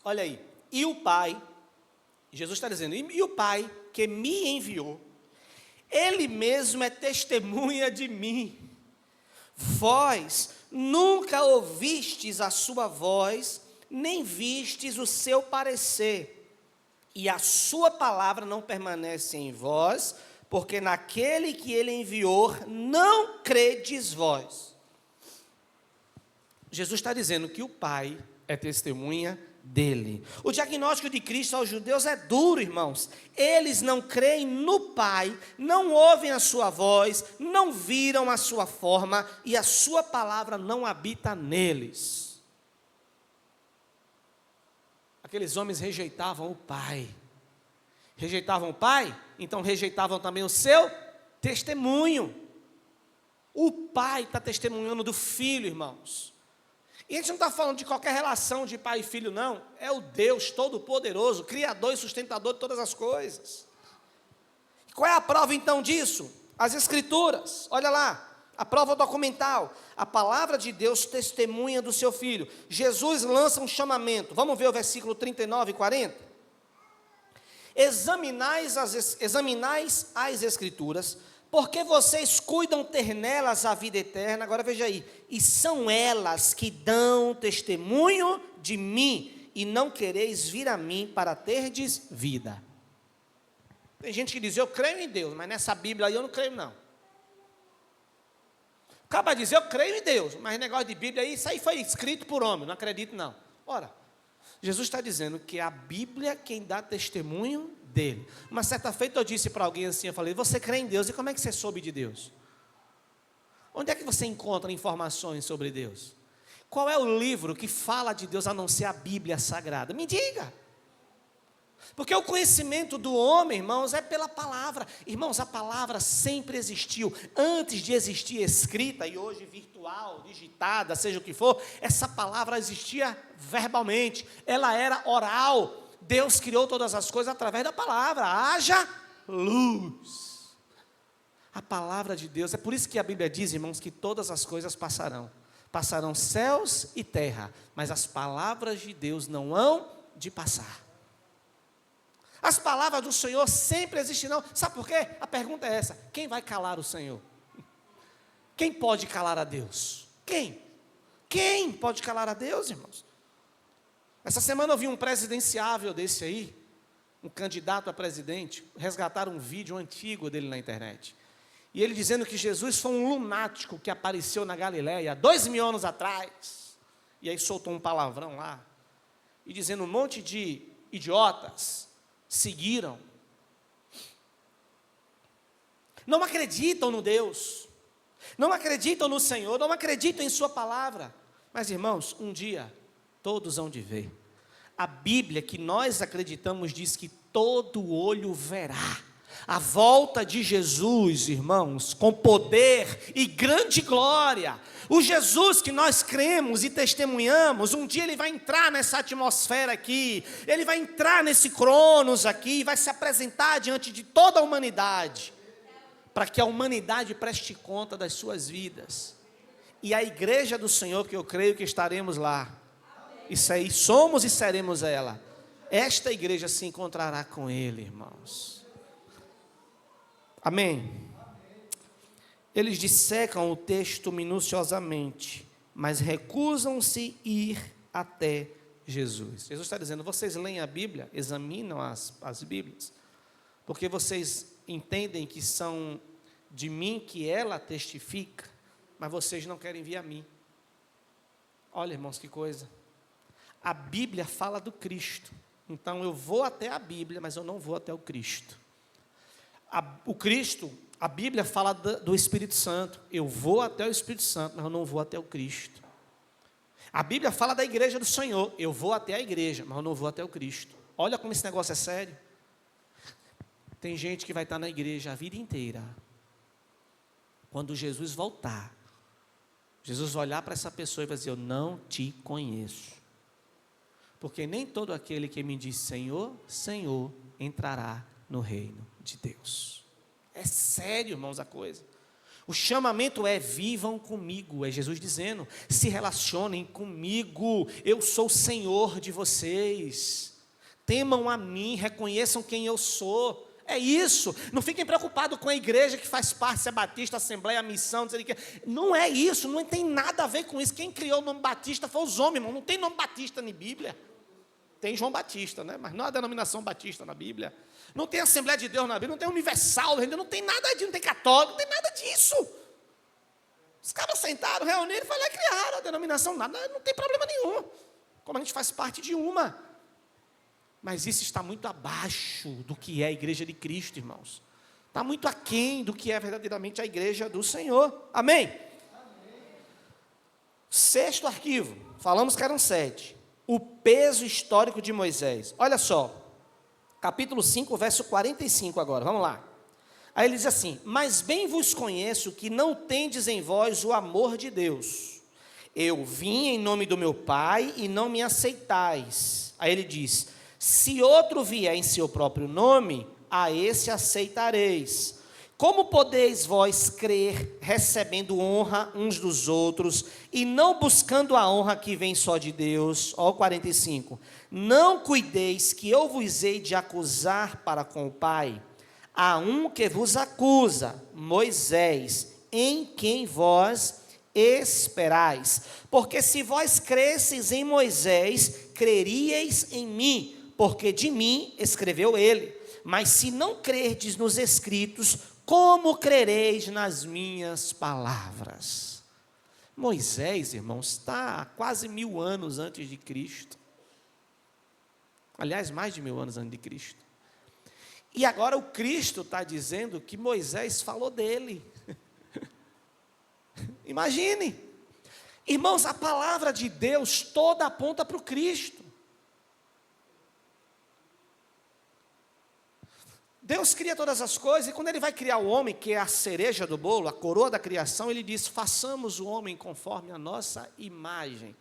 Olha aí. E o Pai, Jesus está dizendo, e o Pai que me enviou, Ele mesmo é testemunha de mim. Vós nunca ouvistes a sua voz, nem vistes o seu parecer, e a sua palavra não permanece em vós, porque naquele que Ele enviou não credes vós. Jesus está dizendo que o Pai é testemunha dele. O diagnóstico de Cristo aos judeus é duro, irmãos. Eles não creem no Pai, não ouvem a sua voz, não viram a sua forma e a sua palavra não habita neles. Aqueles homens rejeitavam o pai. Rejeitavam o pai, então rejeitavam também o seu testemunho. O pai está testemunhando do filho, irmãos. E a gente não está falando de qualquer relação de pai e filho, não. É o Deus Todo-Poderoso, Criador e sustentador de todas as coisas. Qual é a prova então disso? As Escrituras, olha lá, a prova documental. A palavra de Deus testemunha do seu filho. Jesus lança um chamamento. Vamos ver o versículo 39 e 40? Examinais as Escrituras, porque vocês cuidam ter nelas a vida eterna. Agora veja aí, e são elas que dão testemunho de mim, e não quereis vir a mim para terdes vida. Tem gente que diz, eu creio em Deus, mas nessa Bíblia aí eu não creio não. Acaba de dizer, eu creio em Deus, mas negócio de Bíblia aí, isso aí foi escrito por homem, não acredito não. Ora, Jesus está dizendo que a Bíblia é quem dá testemunho dele. Uma certa feita eu disse para alguém assim, eu falei, você crê em Deus, e como é que você soube de Deus? Onde é que você encontra informações sobre Deus? Qual é o livro que fala de Deus a não ser a Bíblia Sagrada? Me diga. Porque o conhecimento do homem, irmãos, é pela palavra. Irmãos, a palavra sempre existiu. Antes de existir escrita, e hoje virtual, digitada, seja o que for, essa palavra existia verbalmente. Ela era oral. Deus criou todas as coisas através da palavra. Haja luz. A palavra de Deus, é por isso que a Bíblia diz, irmãos, que todas as coisas passarão. Passarão céus e terra, mas as palavras de Deus não hão de passar. As palavras do Senhor sempre existirão. Sabe por quê? A pergunta é essa: quem vai calar o Senhor? Quem pode calar a Deus? Quem? Quem pode calar a Deus, irmãos? Essa semana eu vi um presidenciável desse aí, um candidato a presidente, resgataram um vídeo antigo dele na internet. E ele dizendo que Jesus foi um lunático que apareceu na Galileia há 2000 anos atrás. E aí soltou um palavrão lá. E dizendo um monte de idiotas seguiram. Não acreditam no Deus. Não acreditam no Senhor. Não acreditam em sua palavra. Mas, irmãos, um dia todos hão de ver. A Bíblia que nós acreditamos diz que todo olho verá a volta de Jesus, irmãos, com poder e grande glória. O Jesus que nós cremos e testemunhamos, um dia ele vai entrar nessa atmosfera aqui, ele vai entrar nesse Cronos aqui, vai se apresentar diante de toda a humanidade, para que a humanidade preste conta das suas vidas. E a igreja do Senhor, que eu creio que estaremos lá, isso aí, somos e seremos ela, esta igreja se encontrará com ele, irmãos. Amém? Eles dissecam o texto minuciosamente, mas recusam-se ir até Jesus. Jesus está dizendo, vocês leem a Bíblia, examinam as Bíblias, porque vocês entendem que são de mim que ela testifica, mas vocês não querem vir a mim. Olha, irmãos, que coisa. A Bíblia fala do Cristo, então eu vou até a Bíblia, mas eu não vou até o Cristo. O Cristo, a Bíblia fala do Espírito Santo, eu vou até o Espírito Santo, mas eu não vou até o Cristo. A Bíblia fala da igreja do Senhor, eu vou até a igreja, mas eu não vou até o Cristo. Olha como esse negócio é sério. Tem gente que vai estar na igreja a vida inteira. Quando Jesus voltar, Jesus vai olhar para essa pessoa e vai dizer, eu não te conheço. Porque nem todo aquele que me diz Senhor, Senhor, entrará no reino de Deus. É sério, irmãos, a coisa. O chamamento é, vivam comigo, é Jesus dizendo, se relacionem comigo, eu sou o Senhor de vocês, temam a mim, reconheçam quem eu sou, é isso. Não fiquem preocupados com a igreja que faz parte, se é batista, assembleia, missão, não é isso, não tem nada a ver com isso. Quem criou o nome batista foi os homens, irmão. Não tem nome batista na Bíblia. Tem João Batista, né? Mas não há denominação batista na Bíblia. Não tem Assembleia de Deus na Bíblia, não tem Universal, não tem nada disso, não tem católico, não tem nada disso. Os caras sentaram, reuniram, falaram, criaram a denominação, nada, não tem problema nenhum. Como a gente faz parte de uma. Mas isso está muito abaixo do que é a igreja de Cristo, irmãos. Está muito aquém do que é verdadeiramente a igreja do Senhor. Amém? Amém. Sexto arquivo, falamos que eram 7. o peso histórico de Moisés. Olha só, capítulo 5, verso 45 agora, vamos lá. Aí ele diz assim: mas bem vos conheço que não tendes em vós o amor de Deus. Eu vim em nome do meu Pai e não me aceitais. Aí ele diz: se outro vier em seu próprio nome, a esse aceitareis. Como podeis vós crer, recebendo honra uns dos outros, e não buscando a honra que vem só de Deus? Ó, 45. Não cuideis que eu vos hei de acusar para com o Pai. Há um que vos acusa, Moisés, em quem vós esperais. Porque se vós cresceis em Moisés, creríeis em mim, porque de mim escreveu ele. Mas se não crerdes nos escritos, como crereis nas minhas palavras? Moisés, irmãos, está há quase 1000 anos antes de Cristo. Aliás, mais de 1000 anos antes de Cristo. E agora o Cristo está dizendo que Moisés falou dele. Imagine. Irmãos, a palavra de Deus toda aponta para o Cristo. Deus cria todas as coisas, e quando Ele vai criar o homem, que é a cereja do bolo, a coroa da criação, Ele diz: façamos o homem conforme a nossa imagem.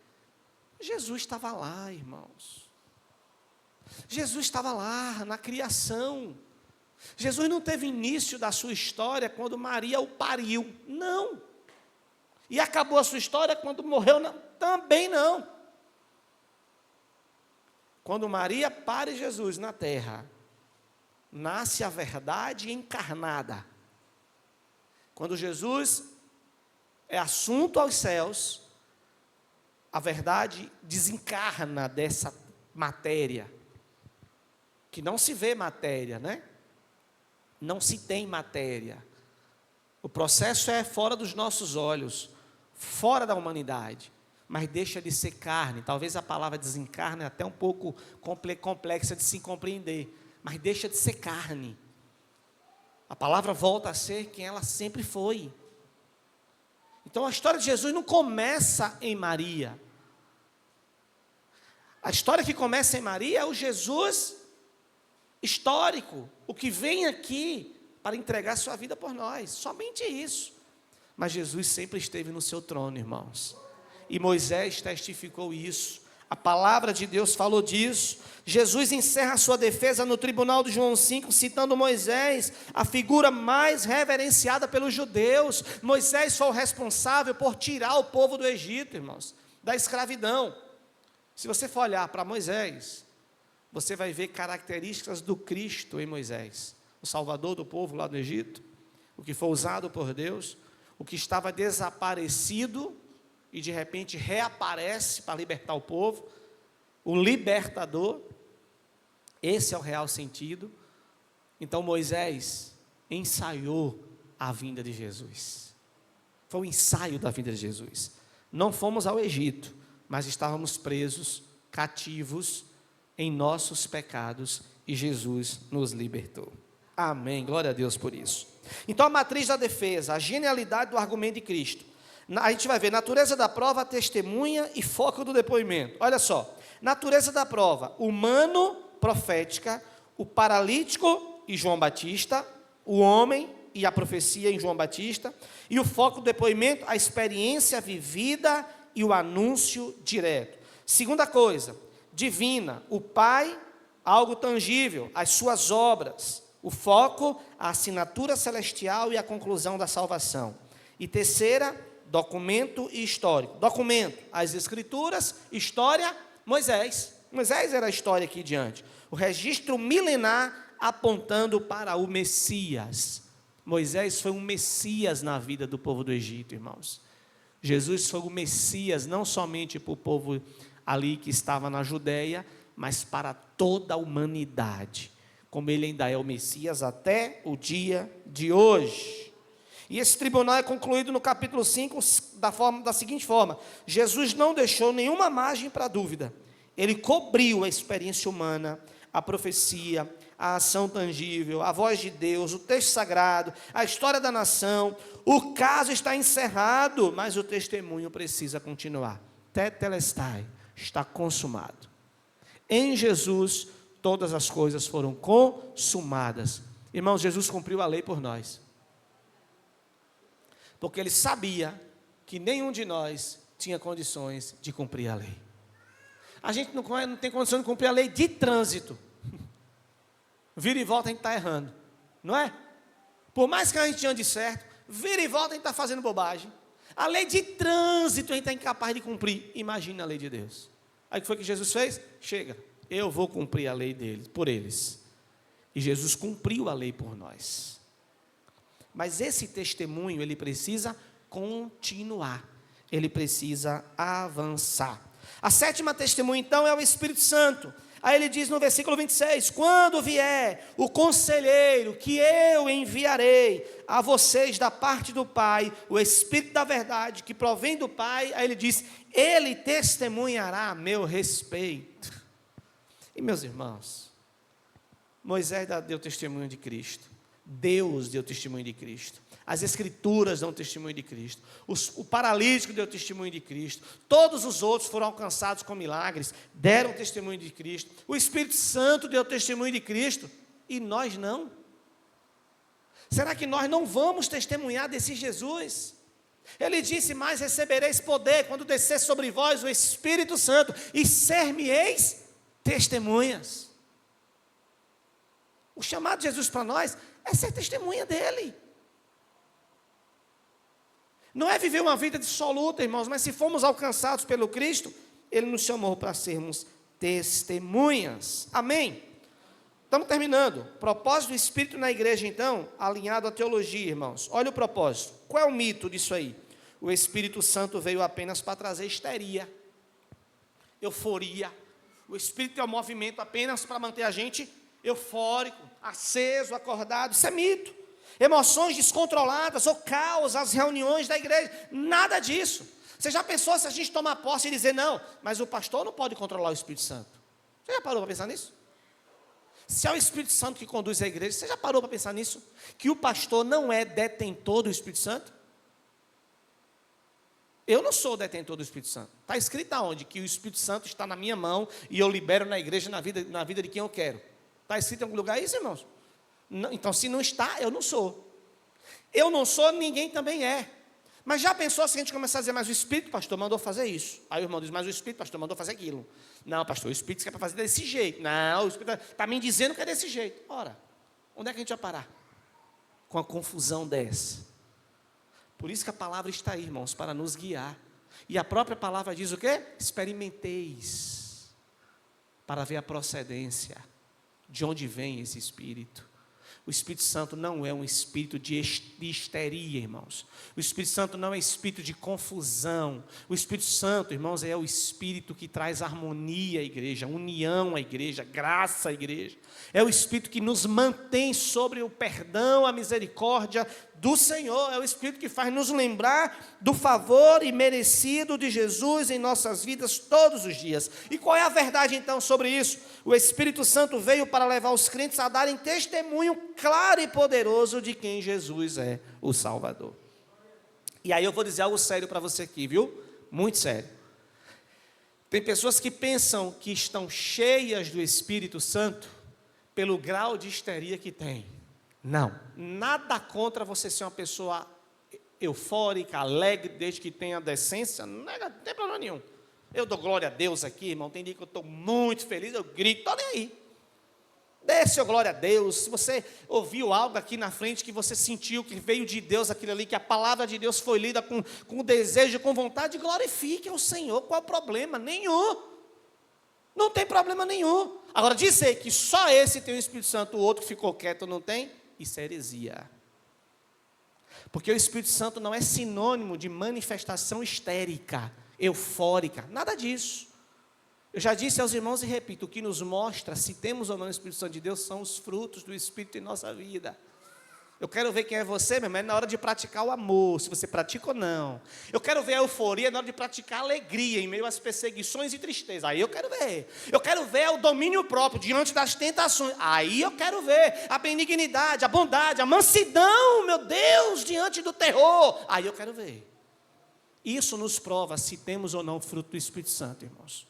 Jesus estava lá, irmãos. Jesus estava lá, na criação. Jesus não teve início da sua história quando Maria o pariu, não. E acabou a sua história quando morreu, não. Também não. Quando Maria pare Jesus na terra, nasce a verdade encarnada. Quando Jesus é assunto aos céus, a verdade desencarna dessa matéria, que não se vê matéria, né? Não se tem matéria. O processo é fora dos nossos olhos, fora da humanidade, mas deixa de ser carne. Talvez a palavra desencarne é até um pouco complexa de se compreender, mas deixa de ser carne. A palavra volta a ser quem ela sempre foi. Então a história de Jesus não começa em Maria. A história que começa em Maria é o Jesus histórico, o que vem aqui para entregar sua vida por nós, somente isso. Mas Jesus sempre esteve no seu trono, irmãos, e Moisés testificou isso. A palavra de Deus falou disso. Jesus encerra sua defesa no tribunal de João 5, citando Moisés, a figura mais reverenciada pelos judeus. Moisés foi o responsável por tirar o povo do Egito, irmãos, da escravidão. Se você for olhar para Moisés, você vai ver características do Cristo em Moisés, o salvador do povo lá do Egito, o que foi usado por Deus, o que estava desaparecido e de repente reaparece para libertar o povo, o libertador. Esse é o real sentido. Então Moisés ensaiou a vinda de Jesus. Foi o ensaio da vinda de Jesus. Não fomos ao Egito, mas estávamos presos, cativos em nossos pecados, e Jesus nos libertou. Amém, glória a Deus por isso. Então a matriz da defesa, a genialidade do argumento de Cristo. A gente vai ver natureza da prova, testemunha e foco do depoimento. Olha só, natureza da prova: humano, profética, o paralítico e João Batista, o homem e a profecia em João Batista, e o foco do depoimento, a experiência vivida e o anúncio direto. Segunda coisa, divina, o Pai, algo tangível, as suas obras, o foco, a assinatura celestial e a conclusão da salvação. E terceira, documento e histórico. Documento, as escrituras. História, Moisés. Moisés era a história aqui diante. O registro milenar apontando para o Messias. Moisés foi um Messias na vida do povo do Egito, irmãos. Jesus foi o Messias não somente para o povo ali que estava na Judeia, mas para toda a humanidade, como ele ainda é o Messias até o dia de hoje. E esse tribunal é concluído no capítulo 5 da seguinte forma: Jesus não deixou nenhuma margem para dúvida. Ele cobriu a experiência humana, a profecia, a ação tangível, a voz de Deus, o texto sagrado, a história da nação. O caso está encerrado, mas o testemunho precisa continuar. Tetelestai, está consumado. Em Jesus, todas as coisas foram consumadas. Irmãos, Jesus cumpriu a lei por nós. Porque Ele sabia que nenhum de nós tinha condições de cumprir a lei. A gente não tem condição de cumprir a lei de trânsito. Vira e volta, a gente está errando. Não é? Por mais que a gente ande certo, vira e volta, a gente está fazendo bobagem. A lei de trânsito a gente está incapaz de cumprir. Imagina a lei de Deus. Aí o que foi que Jesus fez? Chega, eu vou cumprir a lei deles, por eles. E Jesus cumpriu a lei por nós. Mas esse testemunho, ele precisa continuar. Ele precisa avançar. A sétima testemunha, então, é o Espírito Santo. Aí ele diz no versículo 26, quando vier o conselheiro que eu enviarei a vocês da parte do Pai, o Espírito da verdade que provém do Pai, aí ele diz, ele testemunhará a meu respeito. E meus irmãos, Moisés deu testemunho de Cristo, Deus deu testemunho de Cristo, as Escrituras dão testemunho de Cristo, o paralítico deu testemunho de Cristo, todos os outros foram alcançados com milagres, deram testemunho de Cristo, o Espírito Santo deu testemunho de Cristo, e nós não? Será que nós não vamos testemunhar desse Jesus? Ele disse, mas recebereis poder quando descer sobre vós o Espírito Santo, e ser-me-eis testemunhas. O chamado de Jesus para nós é ser testemunha dele. Não é viver uma vida dissoluta, irmãos, mas se formos alcançados pelo Cristo, Ele nos chamou para sermos testemunhas. Amém? Estamos terminando. Propósito do Espírito na igreja, então, alinhado à teologia, irmãos. Olha o propósito. Qual é o mito disso aí? O Espírito Santo veio apenas para trazer histeria, euforia. O Espírito é um movimento apenas para manter a gente eufórico, aceso, acordado. Isso é mito. Emoções descontroladas ou caos, as reuniões da igreja, nada disso. Você já pensou se a gente tomar posse e dizer, não, mas o pastor não pode controlar o Espírito Santo? Você já parou para pensar nisso? Se é o Espírito Santo que conduz a igreja, você já parou para pensar nisso? Que o pastor não é detentor do Espírito Santo? Eu não sou detentor do Espírito Santo. Está escrito aonde? Que o Espírito Santo está na minha mão e eu libero na igreja, na vida de quem eu quero. Está escrito em algum lugar isso, irmãos? Não, então, se não está, eu não sou. Eu não sou, ninguém também é. Mas já pensou se a gente começar a dizer, mas o Espírito, pastor, mandou fazer isso. Aí o irmão diz, mas o Espírito, pastor, mandou fazer aquilo. Não, pastor, o Espírito quer para fazer desse jeito. Não, o Espírito está me dizendo que é desse jeito. Ora, onde é que a gente vai parar? Com a confusão dessa. Por isso que a palavra está aí, irmãos, para nos guiar. E a própria palavra diz o quê? Experimenteis, para ver a procedência, de onde vem esse Espírito. O Espírito Santo não é um espírito de histeria, irmãos. O Espírito Santo não é espírito de confusão. O Espírito Santo, irmãos, é o espírito que traz harmonia à igreja, união à igreja, graça à igreja. É o espírito que nos mantém sobre o perdão, a misericórdia do Senhor. É o espírito que faz nos lembrar do favor imerecido de Jesus em nossas vidas todos os dias. E qual é a verdade então sobre isso? O Espírito Santo veio para levar os crentes a darem testemunho claro e poderoso de quem Jesus é, o Salvador. E aí eu vou dizer algo sério para você aqui, viu? Muito sério. Tem pessoas que pensam que estão cheias do Espírito Santo pelo grau de histeria que tem. Não, nada contra você ser uma pessoa eufórica, alegre, desde que tenha decência, não tem problema nenhum. Eu dou glória a Deus aqui, irmão, tem dia que eu estou muito feliz, eu grito, estou nem aí. Dê seu glória a Deus. Se você ouviu algo aqui na frente que você sentiu que veio de Deus aquilo ali, que a palavra de Deus foi lida com desejo, com vontade, glorifique ao Senhor. Qual é o problema? Nenhum. Não tem problema nenhum. Agora, dizer que só esse tem o Espírito Santo, o outro que ficou quieto não tem, isso é heresia. Porque o Espírito Santo não é sinônimo de manifestação histérica, eufórica, nada disso. Eu já disse aos irmãos e repito, o que nos mostra se temos ou não o Espírito Santo de Deus são os frutos do Espírito em nossa vida. Eu quero ver quem é você, meu irmão, é na hora de praticar o amor, se você pratica ou não. Eu quero ver a euforia na hora de praticar a alegria em meio às perseguições e tristezas. Aí eu quero ver. Eu quero ver o domínio próprio diante das tentações. Aí eu quero ver a benignidade, a bondade, a mansidão, meu Deus, diante do terror. Aí eu quero ver. Isso nos prova se temos ou não o fruto do Espírito Santo, irmãos.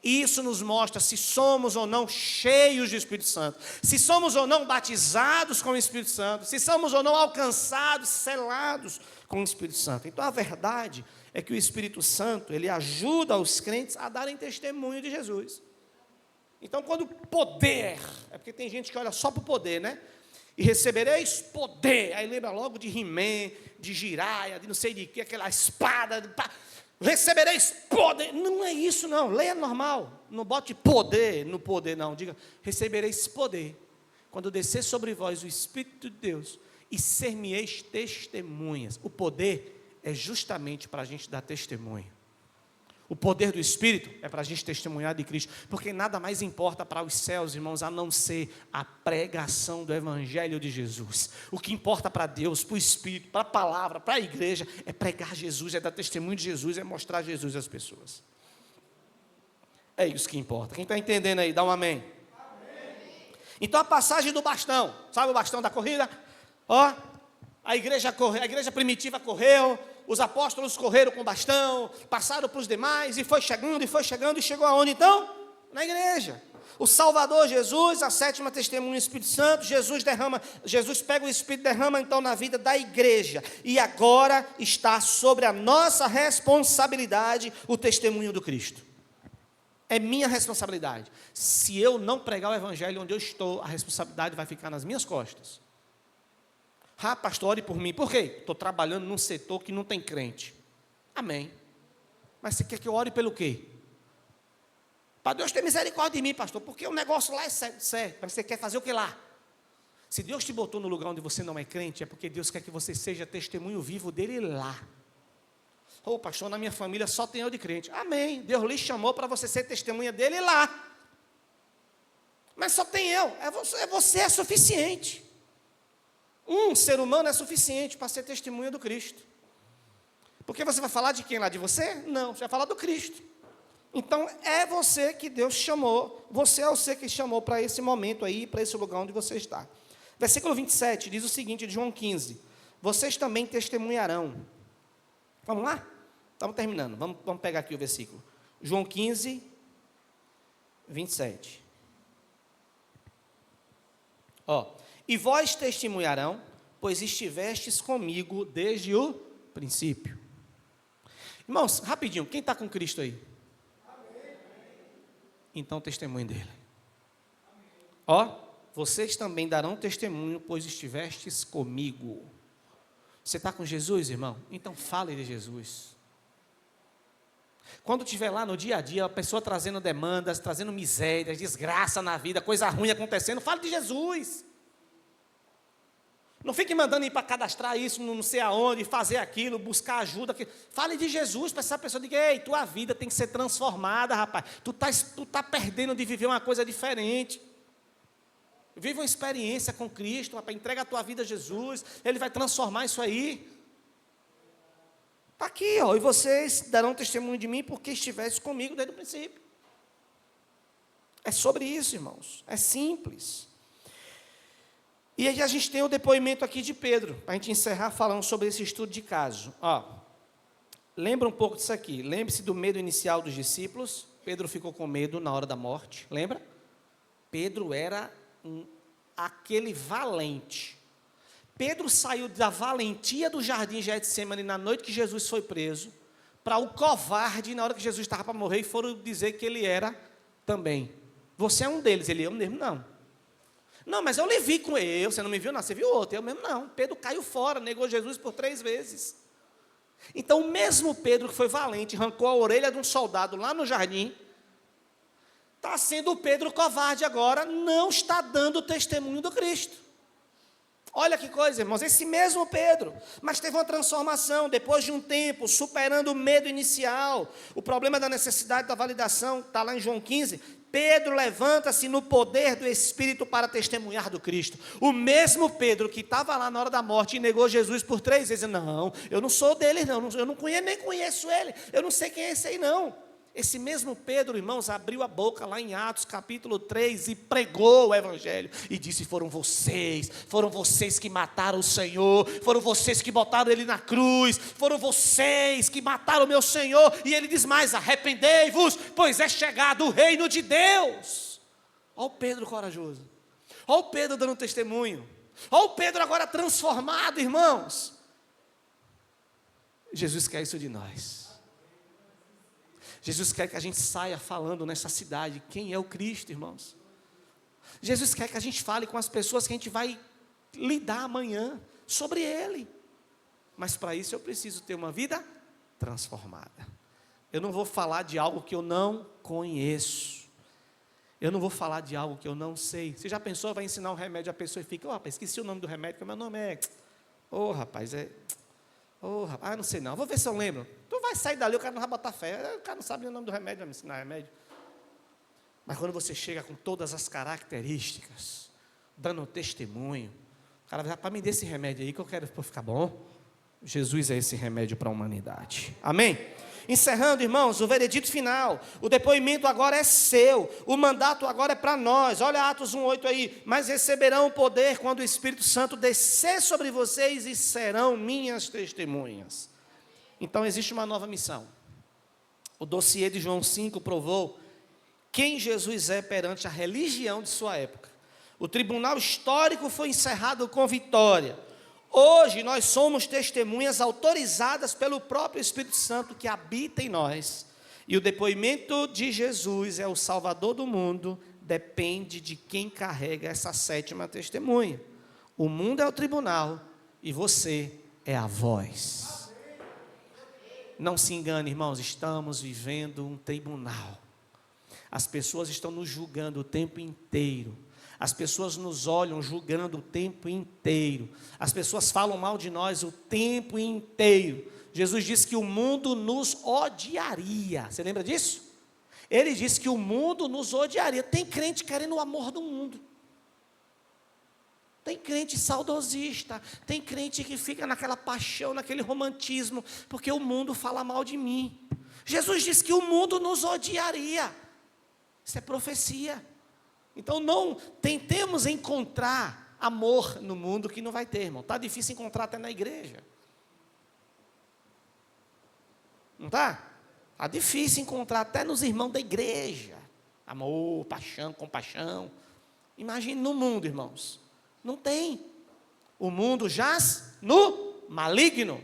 Isso nos mostra se somos ou não cheios do Espírito Santo, se somos ou não batizados com o Espírito Santo, se somos ou não alcançados, selados com o Espírito Santo. Então a verdade é que o Espírito Santo, ele ajuda os crentes a darem testemunho de Jesus. Então quando poder, é porque tem gente que olha só para o poder, né? E recebereis poder, aí lembra logo de He-Man, de Jiraya, de não sei de que, aquela espada, recebereis poder. Não é isso não, leia normal, não bote poder no poder não, diga, recebereis poder, quando descer sobre vós o Espírito de Deus, e ser-me-eis testemunhas. O poder é justamente para a gente dar testemunho. O poder do Espírito é para a gente testemunhar de Cristo, porque nada mais importa para os céus, irmãos, a não ser a pregação do Evangelho de Jesus. O que importa para Deus, para o Espírito, para a palavra, para a igreja, é pregar Jesus, é dar testemunho de Jesus, é mostrar Jesus às pessoas. É isso que importa. Quem está entendendo aí, dá um amém. Amém. Então a passagem do bastão, sabe o bastão da corrida? Ó, a igreja primitiva correu, os apóstolos correram com bastão, passaram para os demais, e foi chegando, e chegou aonde então? Na igreja. O Salvador Jesus, a 7ª testemunha do Espírito Santo, Jesus pega o Espírito e derrama então na vida da igreja, e agora está sobre a nossa responsabilidade o testemunho do Cristo. É minha responsabilidade. Se eu não pregar o Evangelho onde eu estou, a responsabilidade vai ficar nas minhas costas. Ah, pastor, ore por mim. Por quê? Estou trabalhando num setor que não tem crente. Amém. Mas você quer que eu ore pelo quê? Para Deus ter misericórdia de mim, pastor, porque o negócio lá é certo. Mas você quer fazer o que lá? Se Deus te botou no lugar onde você não é crente, é porque Deus quer que você seja testemunho vivo dele lá. Ô, pastor, na minha família só tem eu de crente. Amém. Deus lhe chamou para você ser testemunha dele lá. Mas só tem eu. Você é suficiente. Um ser humano é suficiente para ser testemunha do Cristo. Porque você vai falar de quem lá? De você? Não, você vai falar do Cristo. Então, é você que Deus chamou, você é o ser que chamou para esse momento aí, para esse lugar onde você está. Versículo 27 diz o seguinte, de João 15, vocês também testemunharão. Vamos lá? Estamos terminando, vamos pegar aqui o versículo. João 15, 27. E vós testemunharão, pois estivestes comigo desde o princípio. Irmãos, rapidinho, quem está com Cristo aí? Então testemunho dele. Vocês também darão testemunho, pois estivestes comigo. Você está com Jesus, irmão? Então fale de Jesus. Quando estiver lá no dia a dia, a pessoa trazendo demandas, trazendo misérias, desgraça na vida, coisa ruim acontecendo, fale de Jesus. Não fique mandando ir para cadastrar isso, não sei aonde, fazer aquilo, buscar ajuda. Fale de Jesus para essa pessoa. Diga, ei, tua vida tem que ser transformada, rapaz. Tu tá perdendo de viver uma coisa diferente. Viva uma experiência com Cristo, rapaz. Entrega a tua vida a Jesus. Ele vai transformar isso aí. Está aqui, e vocês darão testemunho de mim porque estivesse comigo desde o princípio. É sobre isso, irmãos. É simples. E aí a gente tem o depoimento aqui de Pedro, para a gente encerrar falando sobre esse estudo de caso. Lembra um pouco disso aqui. Lembre-se do medo inicial dos discípulos. Pedro ficou com medo na hora da morte. Lembra? Pedro era aquele valente. Pedro saiu da valentia do jardim de Getsêmani na noite que Jesus foi preso, para o covarde na hora que Jesus estava para morrer, e foram dizer que ele era também. Você é um deles. Ele, eu mesmo não. Não, mas eu lhe vi com ele. Você não me viu? Não, você viu outro. Eu mesmo não. Pedro caiu fora, negou Jesus por 3 vezes. Então, o mesmo Pedro que foi valente, arrancou a orelha de um soldado lá no jardim, está sendo o Pedro covarde agora, não está dando testemunho do Cristo. Olha que coisa, irmãos, esse mesmo Pedro, mas teve uma transformação, depois de um tempo, superando o medo inicial, o problema da necessidade da validação, está lá em João 15, Pedro levanta-se no poder do Espírito para testemunhar do Cristo. O mesmo Pedro que estava lá na hora da morte e negou Jesus por 3 vezes, não, eu não sou dele não, eu não conheço, nem conheço ele, eu não sei quem é esse aí não. Esse mesmo Pedro, irmãos, abriu a boca lá em Atos capítulo 3 e pregou o evangelho e disse: foram vocês que mataram o Senhor, foram vocês que botaram ele na cruz, foram vocês que mataram o meu Senhor. E ele diz mais: arrependei-vos, pois é chegado o reino de Deus. Olha o Pedro corajoso, olha o Pedro dando testemunho, olha o Pedro agora transformado, irmãos. Jesus quer isso de nós. Jesus quer que a gente saia falando nessa cidade quem é o Cristo, irmãos. Jesus quer que a gente fale com as pessoas que a gente vai lidar amanhã sobre Ele. Mas para isso eu preciso ter uma vida transformada. Eu não vou falar de algo que eu não conheço. Eu não vou falar de algo que eu não sei. Você já pensou, vai ensinar um remédio, a pessoa fica: "Ô, rapaz, esqueci o nome do remédio, que o meu nome é... rapaz, não sei não, vou ver se eu lembro." Tu vai sair dali, o cara não vai botar fé, o cara não sabe o nome do remédio, vai me ensinar remédio. Mas quando você chega com todas as características, dando testemunho, o cara vai: "Para me dar esse remédio aí que eu quero ficar bom." Jesus é esse remédio para a humanidade. Amém? Encerrando, irmãos, o veredito final. O depoimento agora é seu. O mandato agora é para nós. Olha Atos 1:8 aí. "Mas receberão o poder quando o Espírito Santo descer sobre vocês e serão minhas testemunhas." Então existe uma nova missão. O dossiê de João 5 provou quem Jesus é perante a religião de sua época. O tribunal histórico foi encerrado com vitória. Hoje nós somos testemunhas autorizadas pelo próprio Espírito Santo que habita em nós. E o depoimento de Jesus é o Salvador do mundo, depende de quem carrega essa 7ª testemunha. O mundo é o tribunal e você é a voz. Não se engane, irmãos, estamos vivendo um tribunal. As pessoas estão nos julgando o tempo inteiro. As pessoas nos olham julgando o tempo inteiro. As pessoas falam mal de nós o tempo inteiro. Jesus disse que o mundo nos odiaria. Você lembra disso? Ele disse que o mundo nos odiaria. Tem crente querendo o amor do mundo. Tem crente saudosista. Tem crente que fica naquela paixão, naquele romantismo, porque o mundo fala mal de mim. Jesus disse que o mundo nos odiaria. Isso é profecia. Então não tentemos encontrar amor no mundo que não vai ter, irmão. Está difícil encontrar até na igreja. Não está? Está difícil encontrar até nos irmãos da igreja. Amor, paixão, compaixão. Imagine no mundo, irmãos. Não tem. O mundo jaz no maligno.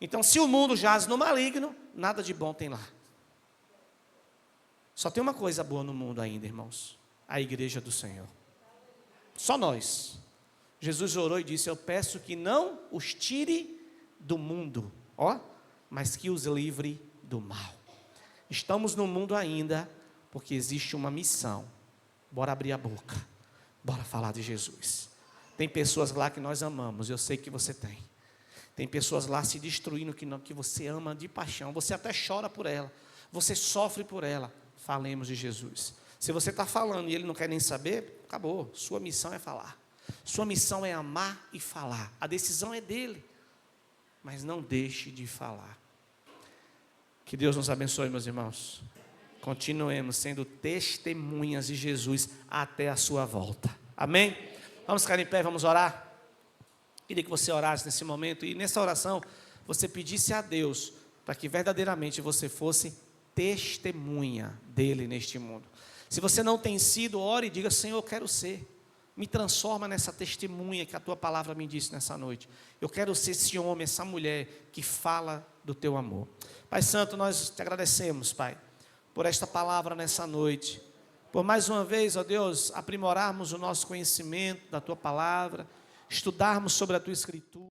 Então, se o mundo jaz no maligno, nada de bom tem lá. Só tem uma coisa boa no mundo ainda, irmãos: a igreja do Senhor. Só nós. Jesus orou e disse: "Eu peço que não os tire do mundo, mas que os livre do mal." Estamos no mundo ainda, porque existe uma missão. Bora abrir a boca. Bora falar de Jesus. Tem pessoas lá que nós amamos, eu sei que você tem. Tem pessoas lá se destruindo que você ama de paixão. Você até chora por ela. Você sofre por ela. Falemos de Jesus. Se você está falando e ele não quer nem saber, acabou. Sua missão é falar. Sua missão é amar e falar. A decisão é dele. Mas não deixe de falar. Que Deus nos abençoe, meus irmãos. Continuemos sendo testemunhas de Jesus até a sua volta. Amém? Vamos ficar em pé, vamos orar. Queria que você orasse nesse momento e nessa oração você pedisse a Deus para que verdadeiramente você fosse testemunha dele neste mundo. Se você não tem sido, ore e diga: "Senhor, eu quero ser. Me transforma nessa testemunha que a tua palavra me disse nessa noite. Eu quero ser esse homem, essa mulher que fala do teu amor." Pai Santo, nós te agradecemos, Pai, por esta palavra nessa noite. Por mais uma vez, ó Deus, aprimorarmos o nosso conhecimento da tua palavra, estudarmos sobre a tua escritura.